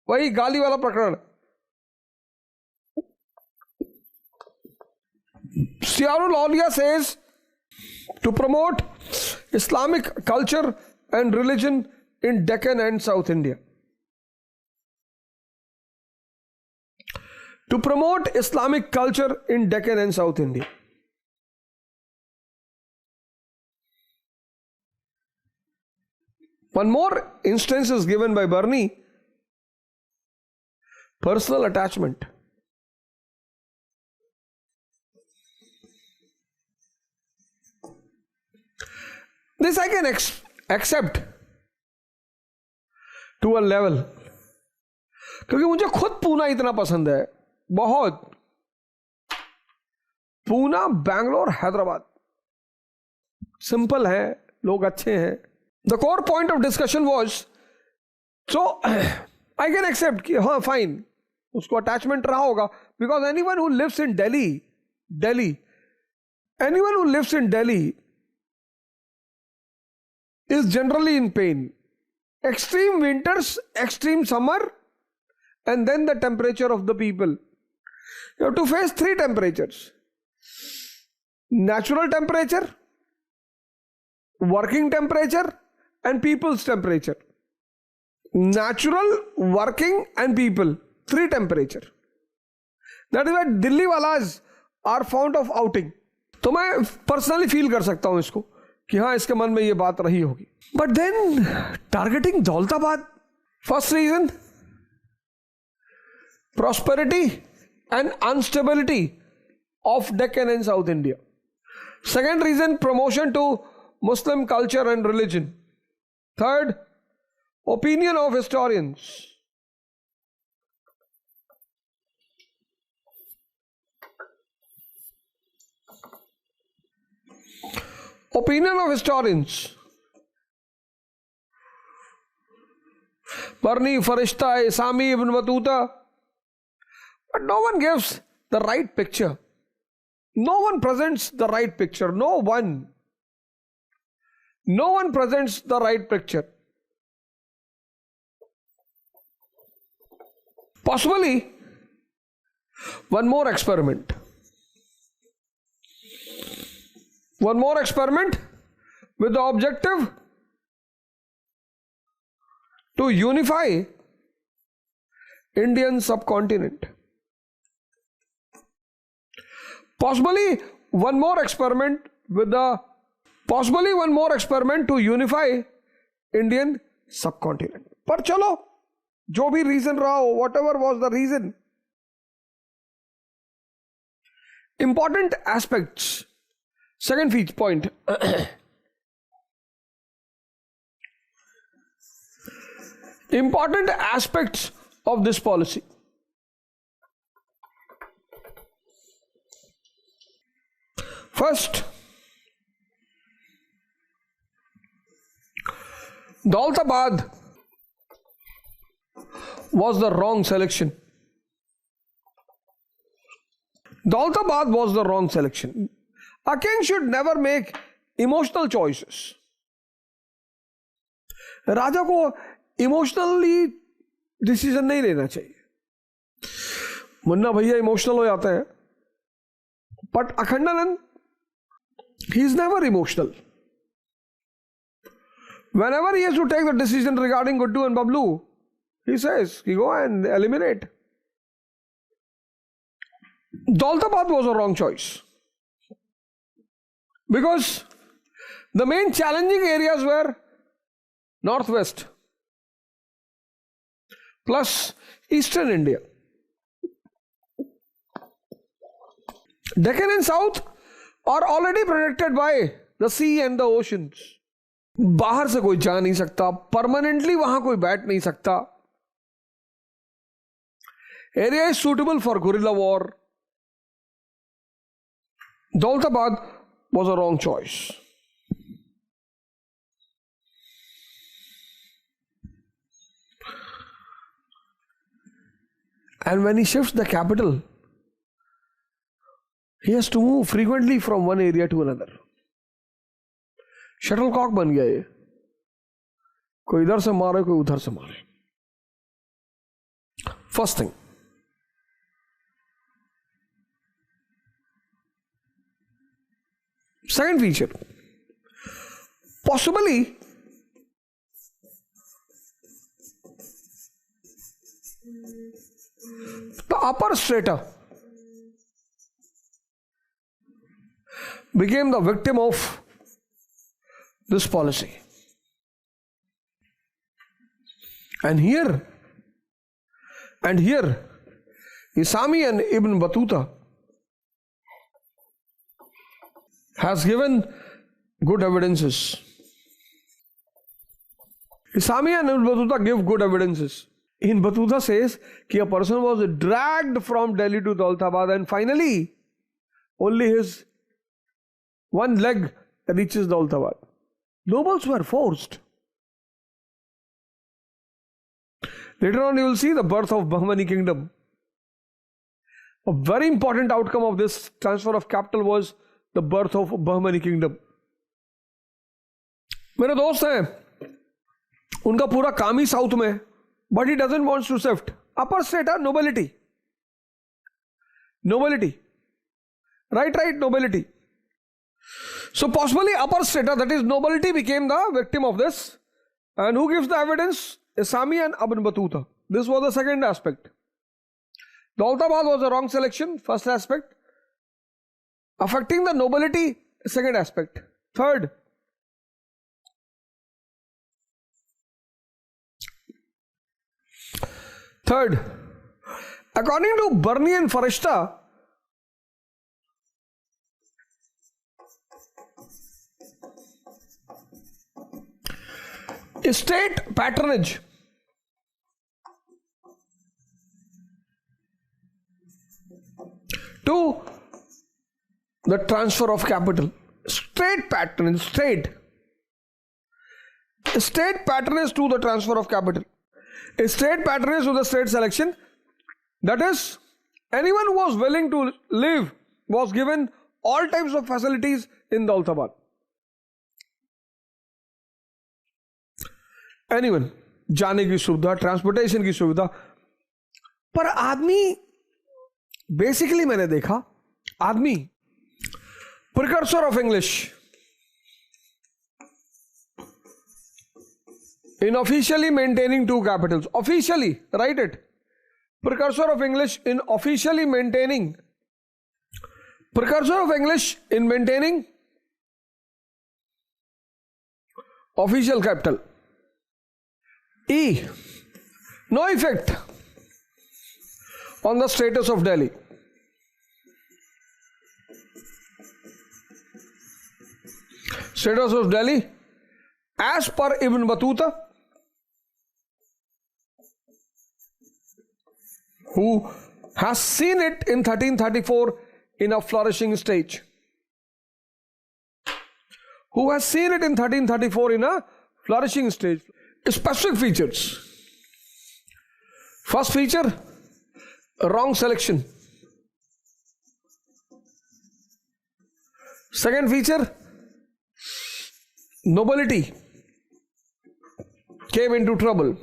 वही गाली वाला प्रकरण. Siyarul Aulia says to promote Islamic culture and religion in Deccan and South India. To promote Islamic culture in Deccan and South India. One more instance is given by Barni. Personal attachment. This I can accept to a level. क्योंकि मुझे खुद पूना इतना पसंद है, बहुत. Poona, Bangalore, Hyderabad simple है, लोग अच्छे हैं. The core point of discussion was, so I can accept कि हाँ fine, उसको attachment रहा होगा, because anyone who lives in Delhi, anyone who lives in Delhi is generally in pain. Extreme winters, extreme summer, and then the temperature of the people. You have to face 3 temperatures: natural temperature, working temperature, and people's temperature. Natural, working, and people. 3 temperature. That is why Delhi walas are fond of outing. तो मैं personally feel कर सकता हूं इसको कि हाँ इसके मन में ये बात रही होगी. But then targeting Daulatabad. First reason, prosperity and instability of Deccan and South India. Second reason, promotion to Muslim culture and religion. Third, opinion of historians. Opinion of historians. Barni, Farishta, Isami, Ibn Battuta. But no one gives the right picture. No one presents the right picture. No one presents the right picture. Possibly, one more experiment. One more experiment with the objective to unify Indian subcontinent. Possibly one more experiment to unify Indian subcontinent. पर चलो, जो भी reason रहा हो, whatever was the reason. Important aspects. Second point. Important aspects of this policy. First, Daulatabad was the wrong selection. Daulatabad was the wrong selection. A king should never make emotional choices. राजा को emotionally decision नहीं लेना चाहिए. मुन्ना भैया emotional हो जाते हैं, but Akhandanand, he is never emotional. Whenever he has to take the decision regarding Guddu and Bablu, he says, "You go and eliminate." Daulatabad was a wrong choice because the main challenging areas were northwest plus eastern India. Deccan and south are already protected by the sea and the oceans. बाहर से कोई जा नहीं सकता, permanently वहां कोई बैठ नहीं सकता. Area is suitable for guerrilla war. Daulatabad was a wrong choice. And when he shifts the capital, he has to move frequently from one area to another. Shuttlecock बन गया ये, कोई इधर से मारे कोई उधर से मारे. First thing. Second feature, possibly the upper strata became the victim of this policy. And here, Isami and Ibn Battuta has given good evidences. Isami and Ibn Battuta give good evidences. In Battuta says that a person was dragged from Delhi to Daulatabad and finally only his one leg reaches Daulatabad. Nobles were forced. Later on you will see the birth of Bahmani kingdom. A very important outcome of this transfer of capital was the birth of Bahmani kingdom. मेरे दोस्त हैं, उनका पूरा काम ही south में है, but he doesn't want to shift. Upper strata, nobility. Right, nobility. So possibly upper strata, that is nobility, became the victim of this. And who gives the evidence? Isami and Ibn Battuta. This was the second aspect. Daulatabad was a wrong selection, first aspect. Affecting the nobility, second aspect. Third, according to Barney and Farishta, state patronage to the transfer of capital. State patronage to the transfer of capital. State patronage to the state selection. That is, anyone who was willing to live was given all types of facilities in Daulatabad. Anyone, जाने की सुविधा, transportation की सुविधा. पर आदमी basically मैंने देखा, आदमी precursor of English in officially maintaining two capitals. Officially, write it. Precursor of English in officially maintaining. Precursor of English in maintaining official capital. E. No effect on the status of Delhi. Status of Delhi as per Ibn Battuta, who has seen it in 1334 in a flourishing stage. Who has seen it in 1334 in a flourishing stage. Specific features. First feature, wrong selection. Second feature, nobility came into trouble.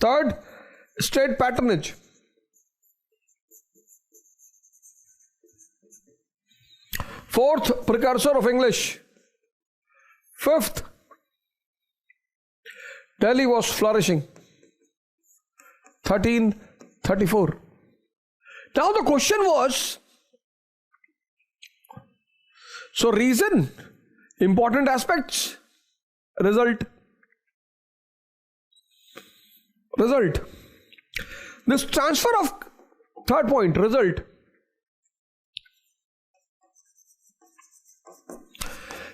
Third, state patronage. Fourth, precursor of English. Fifth, Delhi was flourishing. 1334. Now the question was, so reason, important aspects, result. This transfer of, third point, result.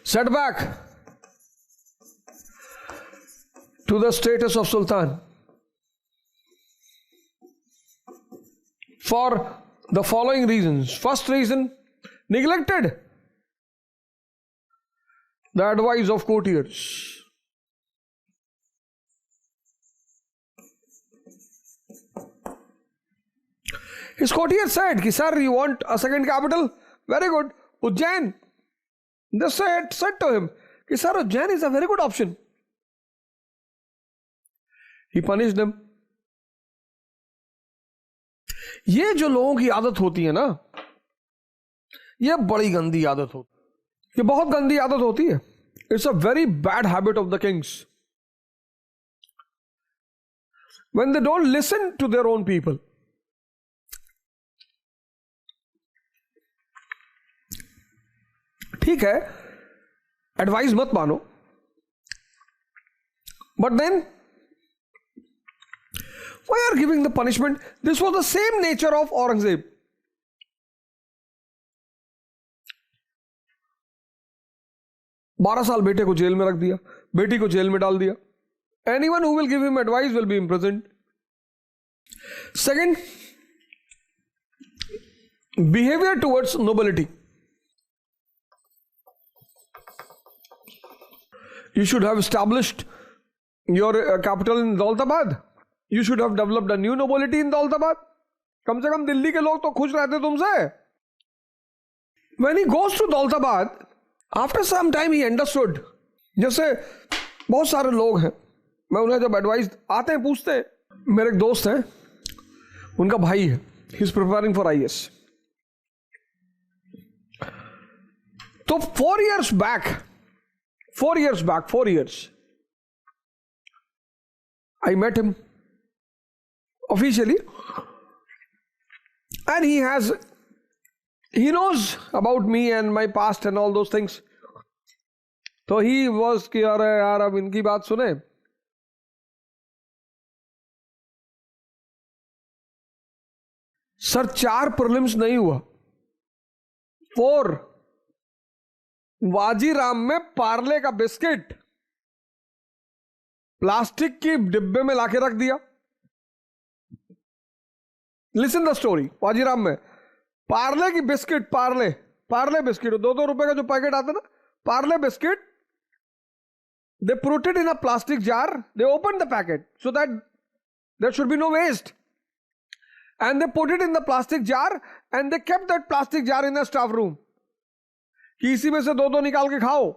Setback to the status of Sultan for the following reasons. First reason, neglected the advice of courtiers. His courtier said कि sir, you want a second capital? Very good. Ujjain. They said to him कि sir, Ujjain is a very good option. He punished them. ये जो लोगों की आदत होती है ना, ये बड़ी गंदी आदत होती है, ये बहुत गंदी आदत होती है. It's a very bad habit of the kings. When they don't listen to their own people. ठीक है, एडवाइस मत मानो, but then why are giving the punishment? This was the same nature of Aurangzeb. 12 साल बेटे को jail में रख दिया, बेटी को जेल में डाल दिया. Anyone who will give him advice will be imprisoned. Second, behavior towards nobility. You should have established your capital in Daulatabad. You should have developed a new nobility in Daulatabad. कम से कम दिल्ली के लोग तो खुश रहते तुमसे. When he goes to Daulatabad, after some time he understood. जैसे बहुत सारे लोग हैं, मैं उन्हें जब एडवाइस आते हैं पूछते हैं. मेरे एक दोस्त हैं, उनका भाई है, he is preparing for IAS. तो 4 years back, I met him officially, and he knows about me and my past and all those things. तो he was कि अरे यार अब इनकी बात सुने. सर 4 प्रीलिम्स नहीं हुआ, 4 वाजीराम में पार्ले का बिस्किट प्लास्टिक की डिब्बे में लाके रख दिया. Listen the story. वाजीराम में पार्ले की बिस्किट, पार्ले बिस्किट 2-2 रुपए का जो पैकेट आता ना, Parle biscuit, they put it in a plastic jar, they opened the packet so that there should be no waste, and they put it in the plastic jar and they kept that plastic jar in the staff room कि इसी में से 2-2 निकाल के खाओ.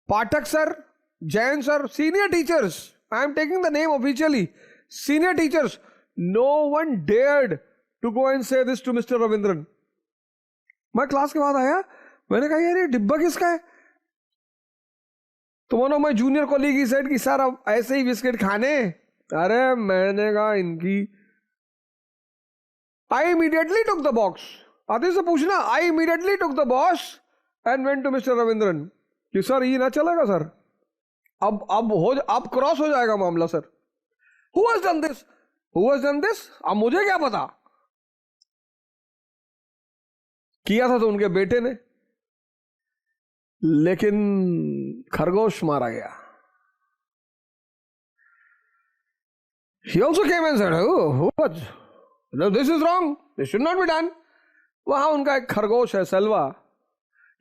Pathak sir, Jain sir, senior teachers, I am taking the name officially, senior teachers, no one dared to go and say this to Mr. Ravindran. मैं class के बाद आया, मैंने कहा यार ये डिब्बा किसका है? तो one of my junior colleague he said कि सर अब ऐसे ही बिस्किट खाने. अरे मैंने कहा इनकी. I immediately took the box. आते से पूछना, I immediately took the box and went to mister Ravindran कि सर ये ना चलेगा सर, अब क्रॉस हो जाएगा मामला sir. Who has done this, who has done this? अब मुझे क्या पता, किया था तो उनके बेटे ने, लेकिन खरगोश मारा गया. He also came and said, oh, what? No, this is wrong. This should not be done. वहां उनका एक खरगोश है, सलवा.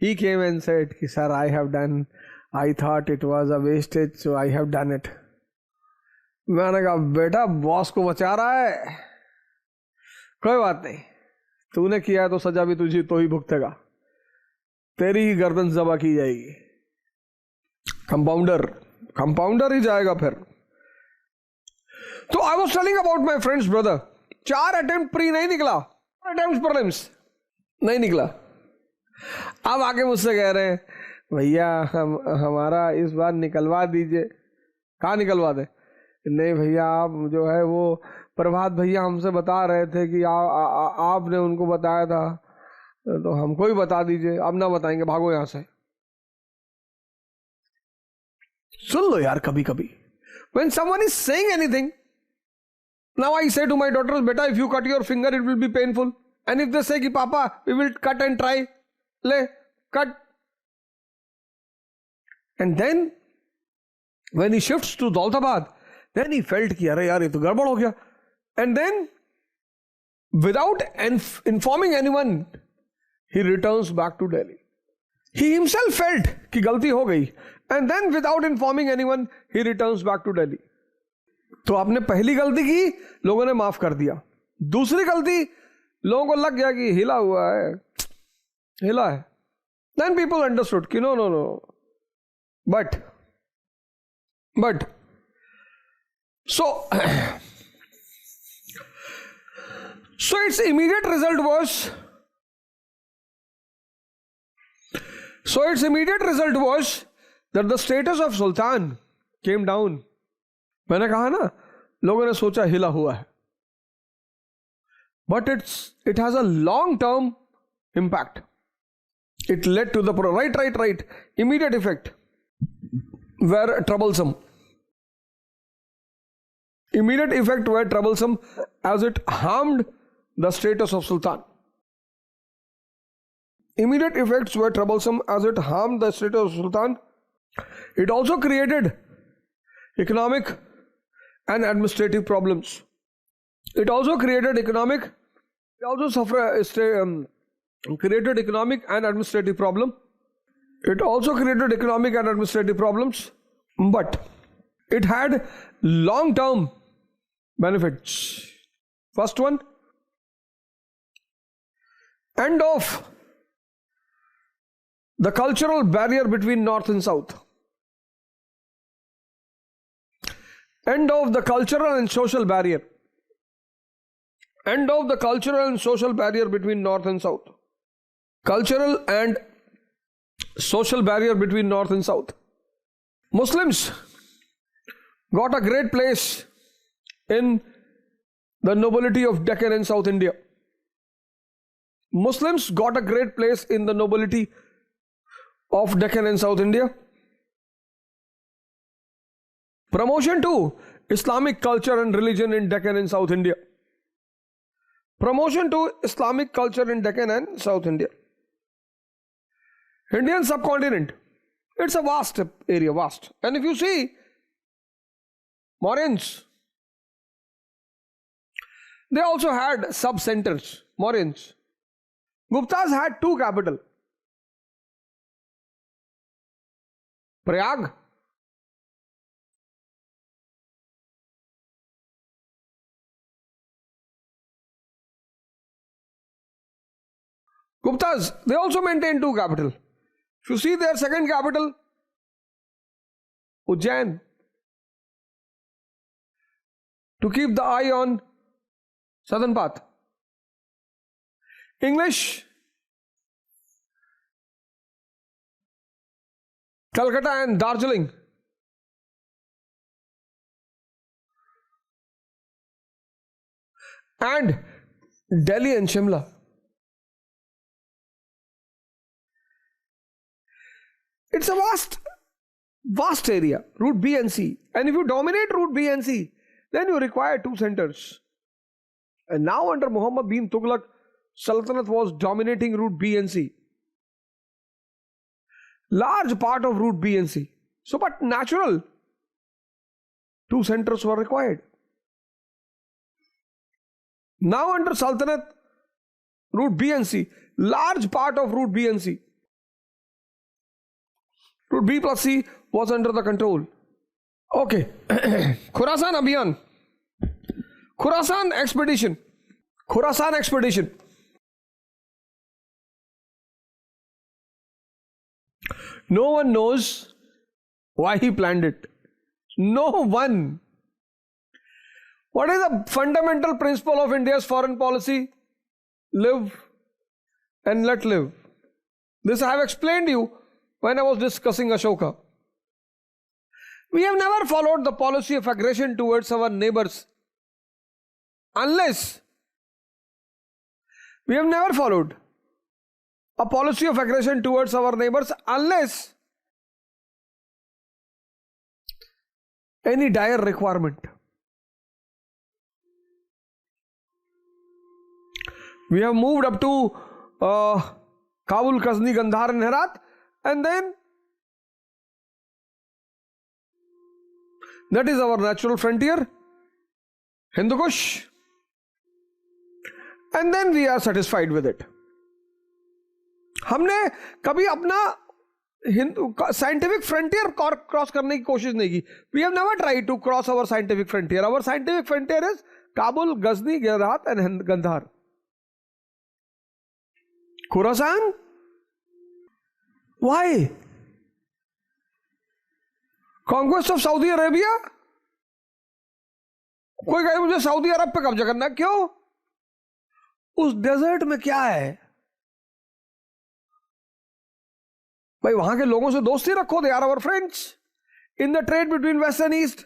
He came and said, sir, I have done. I thought it was a wastage, so I have done it. मैंने कहा बेटा boss को बचा रहा है, कोई बात नहीं, तूने किया है तो सजा भी तुझे तो ही भुगतेगा, तेरी ही गर्दन जबा की जाएगी. कंपाउंडर ही जाएगा फिर. तो I was telling about my friends brother. 4 attempt pre नहीं निकला, 4 अटेम्प्ट प्रीलिम्स नहीं निकला. अब आके मुझसे कह रहे हैं भैया हमारा इस बार निकलवा दीजिए. कहाँ निकलवा दे? नहीं भैया आप जो है वो प्रभात भैया हमसे बता रहे थे कि आपने उनको बताया था, तो हमको ही बता दीजिए. अब ना बताएंगे, भागो यहां से. सुन लो यार कभी कभी. When someone is saying anything, now I say to my daughters, beta, if you cut your finger, it will be painful. And if they say कि पापा, we will cut and try, ले cut. And then when he shifts to Daulatabad, then he felt कि अरे यार ये तो गड़बड़ हो गया. And then without informing anyone, he returns back to Delhi. He himself felt कि गलती हो गई, and then without informing anyone, he returns back to Delhi. तो आपने पहली गलती की, लोगों ने माफ कर दिया. दूसरी गलती, लोगों को लग गया कि हिला हुआ है, हिला है. Then people understood कि no. But so its immediate result was that the status of Sultan came down. मैंने कहा ना, लोगों ने सोचा हिला हुआ है. But it has a long-term impact. It led to the right. Immediate effect were troublesome. Immediate effect were troublesome as it harmed the status of Sultan. Immediate effects were troublesome as it harmed the status of Sultan. It also created economic and administrative problems. It also created economic and administrative problem. It also created economic and administrative problems, but it had long-term benefits. First one, end of the cultural barrier between North and South. End of the cultural and social barrier. End of the cultural and social barrier between North and South. Cultural and social barrier between North and South. Muslims got a great place in the nobility of Deccan and South India. Muslims got a great place in the nobility of Deccan and South India. Promotion to Islamic culture and religion in Deccan and South India. Promotion to Islamic culture in Deccan and South India. Indian subcontinent, it's a vast area, vast. And if you see, Mauryans, they also had sub-centers, Mauryans. Guptas had two capital, Prayag Guptas, they also maintained two capital. If you see their second capital, Ujjain, to keep the eye on southern path. English, Calcutta and Darjeeling. And Delhi and Shimla. It's a vast area, route B and C. And if you dominate route B and C, then you require two centers. And now under Muhammad bin Tughlaq, Sultanate was dominating route B and C. Large part of route B and C. So, but natural, two centers were required. Now under Sultanate, route B and C, large part of route B and C. Route B plus C was under the control. Okay. Khorasan Abhiyan. Khorasan expedition. No one knows why he planned it. No one. What is the fundamental principle of India's foreign policy? Live and let live. This I have explained to you when I was discussing Ashoka. We have never followed the policy of aggression towards our neighbors unless we have never followed a policy of aggression towards our neighbors unless any dire requirement. We have moved up to Kabul, Ghazni, Gandhar and Herat, and then that is our natural frontier, Hindu Kush, and then we are satisfied with it. हमने कभी अपना scientific frontier cross करने की कोशिश नहीं की. We have never tried to cross our scientific frontier. Our scientific frontier is Kabul, Ghazni, Herat and Gandhar. Khurasan? Why? Conquest of Saudi Arabia? कोई कहे मुझे सऊदी अरब पे कब्जा करना, क्यों? उस डेजर्ट में क्या है भाई? वहां के लोगों से दोस्ती रखो, they are our friends in the trade between west and east.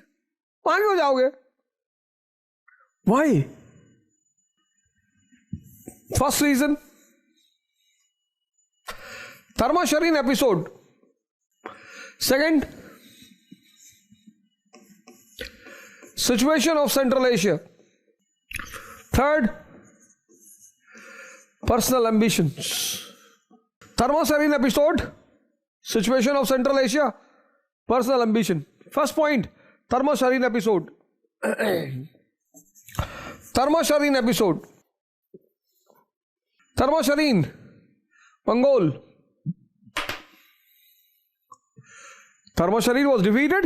वहां क्यों जाओगे? Why? First reason, Tarmashirin episode. Second, situation of Central Asia. Third, personal ambitions. Tarmashirin episode, situation of Central Asia, personal ambition. First point, Tarmashirin episode. Tarmashirin episode. Tarmashirin Mongol. Tharmasharin was defeated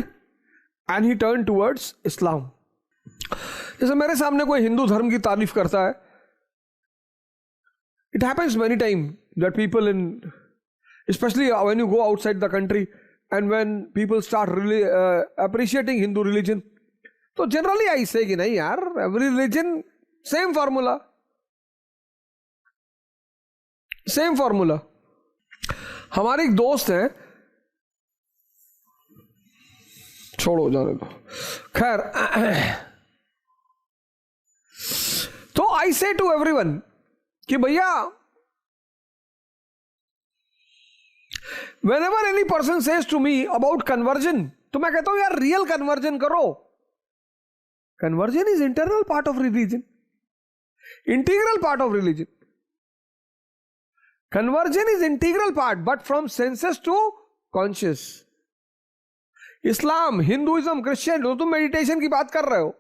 and he turned towards Islam. जैसे मेरे सामने कोई हिंदू धर्म की तारीफ करता है, it happens many times that people in, especially when you go outside the country and when people start really appreciating Hindu religion, तो generally I say कि नहीं यार, every religion same formula, same formula. हमारे एक दोस्त है, छोड़ो जाने दो, खैर. तो आई से टू एवरीवन कि भैया, whenever any person says to me about conversion, तो मैं कहता हूं यार रियल कन्वर्जन करो. Conversion is internal part of religion, integral part of religion. Conversion is integral part, but from senses to conscious. Islam, Hinduism, Christian, तो तुम meditation की बात कर रहे हो,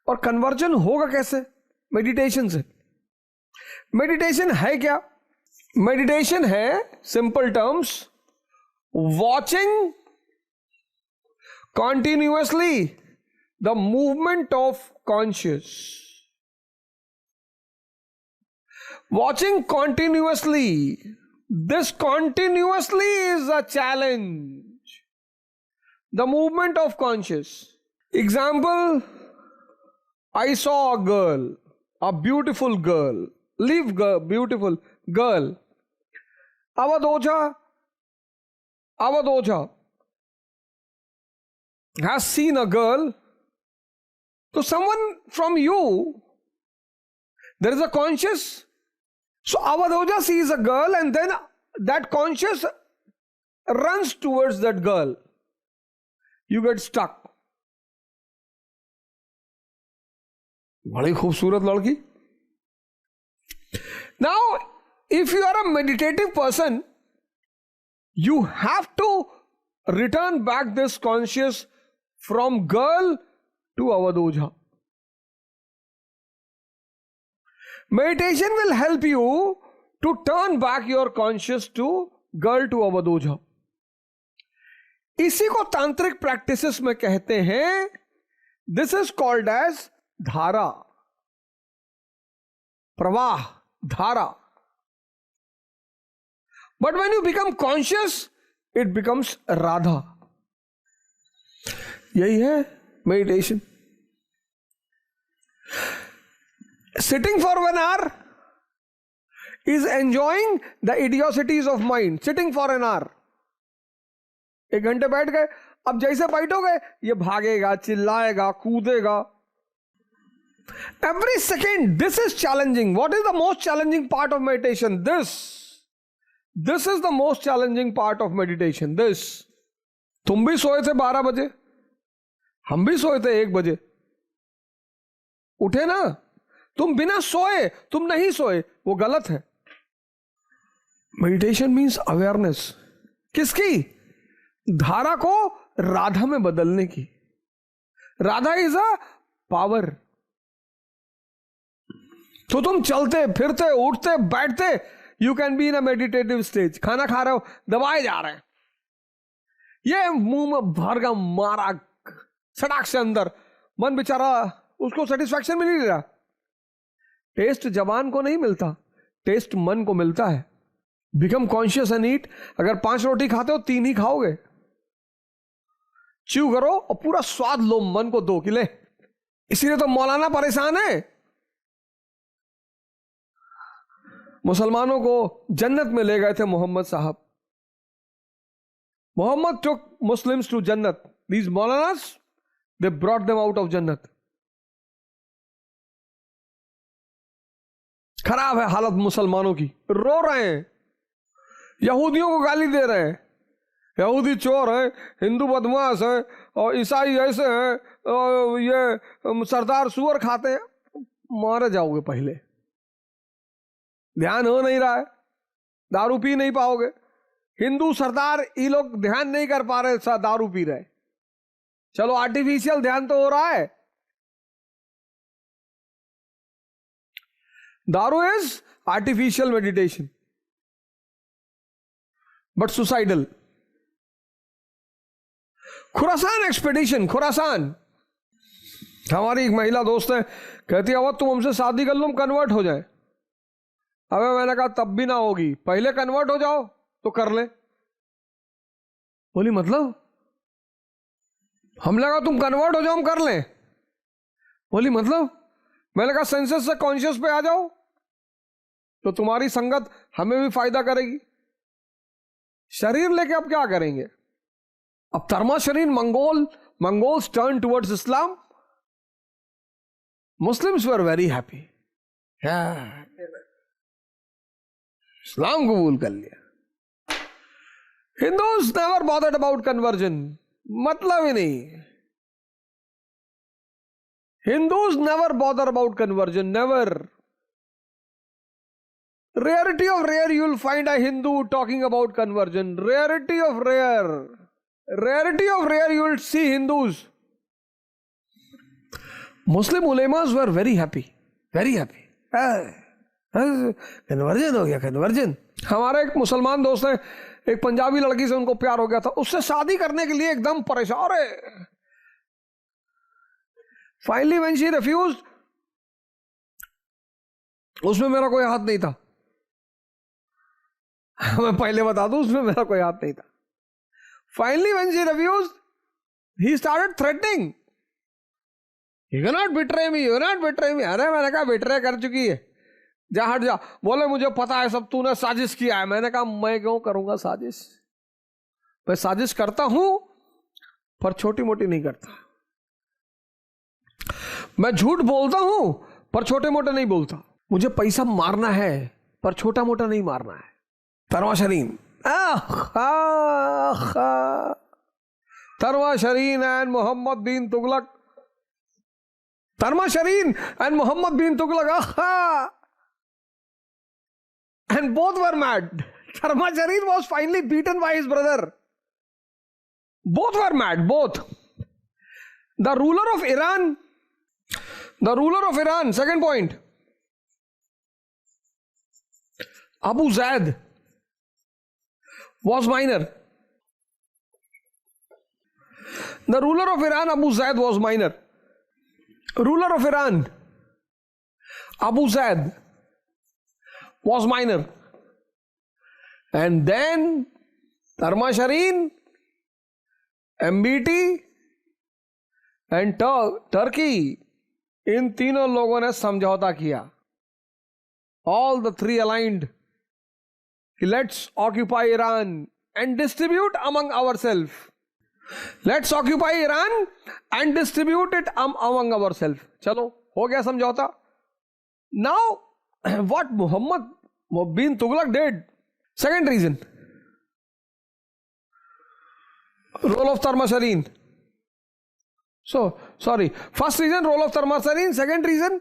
और कन्वर्जन होगा कैसे? मेडिटेशन से. मेडिटेशन है क्या? मेडिटेशन है, simple terms, watching continuously the movement of conscious. Watching continuously. This continuously is a challenge. The movement of conscious. Example, I saw a girl, a beautiful girl, beautiful girl. Avadoja has seen a girl. So someone from you, there is a conscious. So Avadoja sees a girl and then that conscious runs towards that girl. You get stuck. बड़ी खूबसूरत लड़की. Now, if you are a meditative person, you have to return back this conscious from girl to Avadoja. Meditation will help you to turn back your conscious to girl to Avadoja. इसी को तांत्रिक practices में कहते हैं, this is called as धारा, प्रवाह, धारा. But when you become conscious, it becomes Radha. यही है meditation. Sitting for 1 hour is enjoying the idiocies of mind. Sitting for an hour. 1 घंटे बैठ गए, अब जैसे बैठोगे ये भागेगा, चिल्लाएगा, कूदेगा. Every second, this is challenging. What is the most challenging part of meditation? This is the most challenging part of meditation. This. तुम भी सोए थे 12 बजे, हम भी सोए थे 1 बजे. उठे ना? तुम बिना सोए, तुम नहीं सोए, वो गलत है. Meditation means awareness. किसकी? धारा को राधा में बदलने की. Radha is a power. तो तुम चलते फिरते उठते बैठते, you can be in a meditative stage. खाना खा रहे हो, दबाए जा रहे हैं, ये मुंह में भर का मारा सड़क से अंदर, मन बेचारा उसको सेटिस्फैक्शन मिल नहीं रहा। टेस्ट जबान को नहीं मिलता, टेस्ट मन को मिलता है। Become conscious and eat. अगर 5 रोटी खाते हो 3 ही खाओगे। च्यू करो और पूरा स्वाद लो, मन को 2 किले। इसीलिए तो मौलाना परेशान है। मुसलमानों को जन्नत में ले गए थे मोहम्मद साहब। मोहम्मद took Muslims to जन्नत। These मौलानास, they brought them out of जन्नत। खराब है हालत मुसलमानों की, रो रहे हैं, यहूदियों को गाली दे रहे हैं। यहूदी चोर हैं, हिंदू बदमाश हैं, और ईसाई ऐसे हैं, और ये सरदार सुअर खाते हैं। मारे जाओगे पहले। ध्यान हो नहीं रहा है, दारू पी नहीं पाओगे। हिंदू सरदार ये लोग ध्यान नहीं कर पा रहे, दारू पी रहे। चलो आर्टिफिशियल ध्यान तो हो रहा है। दारू is artificial meditation but suicidal. Khorasan expedition, Khorasan. हमारी एक महिला दोस्त है, कहती है अब तुम हमसे शादी कर लो, हम कन्वर्ट हो जाए। अबे मैंने कहा तब भी ना होगी, पहले कन्वर्ट हो जाओ तो कर ले। बोली मतलब? हमने कहा तुम कन्वर्ट हो जाओ हम कर लें। बोली मतलब? मैंने कहा सेंसेस से कॉन्शियस पे आ जाओ तो तुम्हारी संगत हमें भी फायदा करेगी। शरीर लेके अब क्या करेंगे? अब Tarmashirin Mongols turn towards Islam. Muslims were very happy, इस्लाम कबूल कर लिया। Hindus never bothered about conversion, मतलब ही नहीं। Hindus never bother about conversion, never. Rarity of rare you will find a Hindu talking about conversion. Rarity of rare you will see Hindus. Muslim ulemas were very happy, very happy. Conversion हो गया, conversion. हमारा एक मुसलमान दोस्त है, एक पंजाबी लड़की से उनको प्यार हो गया था, उससे शादी करने के लिए एकदम परेशान है। फाइनली व्हेन शी रिफ्यूज्ड, उसमें मेरा कोई हाथ नहीं था। मैं पहले बता दूं, उसमें मेरा कोई हाथ नहीं था। Finally when she refused, he started threatening, you can not betray me, you can not betray me. अरे मैंने कहा बिट्रे कर चुकी है, जा हट जा। बोले मुझे पता है सब, तूने साजिश किया है। मैंने कहा मैं क्यों करूंगा साजिश? मैं साजिश करता हूं पर छोटी मोटी नहीं करता। मैं झूठ बोलता हूं पर छोटे मोटे नहीं बोलता। मुझे पैसा मारना है पर छोटा मोटा नहीं मारना है। Tarmashirin, Tarmashirin and Mohammad bin Tughlaq, Tarmashirin and Mohammad bin Tughlaq, and both were mad. Tarma Sharir was finally beaten by his brother. Both were mad, both. The ruler of Iran, second point, Abu Zaid was minor. The ruler of Iran, Abu Zaid was minor. Ruler of Iran, Abu Zaid was minor. And then Tarma Shireen, MBT and Turkey, इन तीनों लोगों ने समझौता किया। All the three aligned. Let's occupy Iran and distribute among ourselves. Let's occupy Iran and distribute it among ourselves. चलो हो गया समझौता। Now what Muhammad bin Tughlaq did, second reason, role of Tarma Shireen. So sorry, first reason role of Tarma Shireen, second reason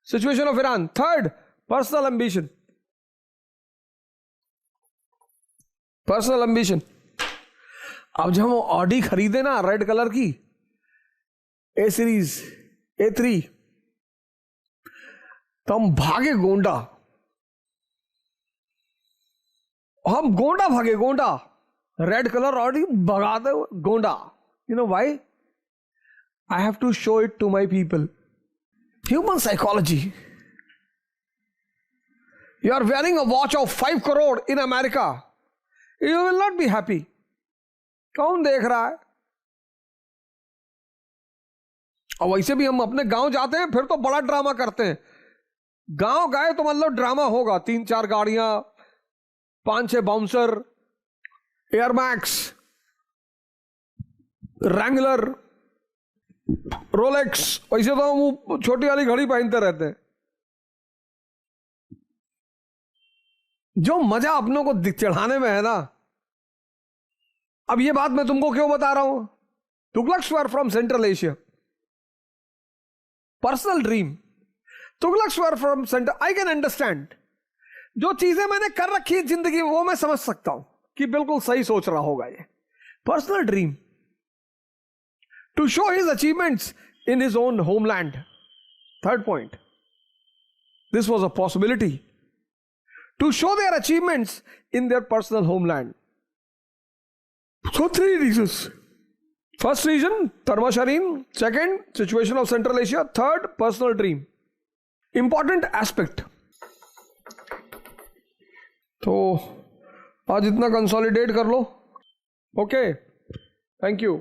situation of Iran, third personal ambition. Personal ambition. अब जब हम Audi खरीदे ना red colour की, ए series A3, तो हम भागे गोंडा, हम गोंडा भागे, गोंडा रेड कलर ऑडी भगाते Gonda. You know why? I have to show it to my people. Human psychology. You are wearing a watch of 5 crore in America. You will not be happy. कौन देख रहा है? और वैसे भी हम अपने गांव जाते हैं फिर तो बड़ा ड्रामा करते हैं. गांव गए तो मतलब ड्रामा होगा. 3-4 गाड़ियां, 5-6 बाउंसर, एयरमैक्स, रैंगलर, रोलेक्स. वैसे तो हम छोटी वाली घड़ी पहनते रहते हैं. जो मजा अपनों को चढ़ाने में है ना. अब ये बात मैं तुमको क्यों बता रहा हूं? Tughlaqs were from central Asia. Personal dream. Tughlaqs were from central. I can understand. जो चीजें मैंने कर रखी है जिंदगी में वो मैं समझ सकता हूं कि बिल्कुल सही सोच रहा होगा ये. Personal dream to show his achievements in his own homeland. Third point, this was a possibility to show their achievements in their personal homeland. So 3 reasons. First reason, Tarma Shireen. Second, situation of Central Asia. Third, personal dream. Important aspect. तो आज इतना consolidate कर लो. Okay, thank you.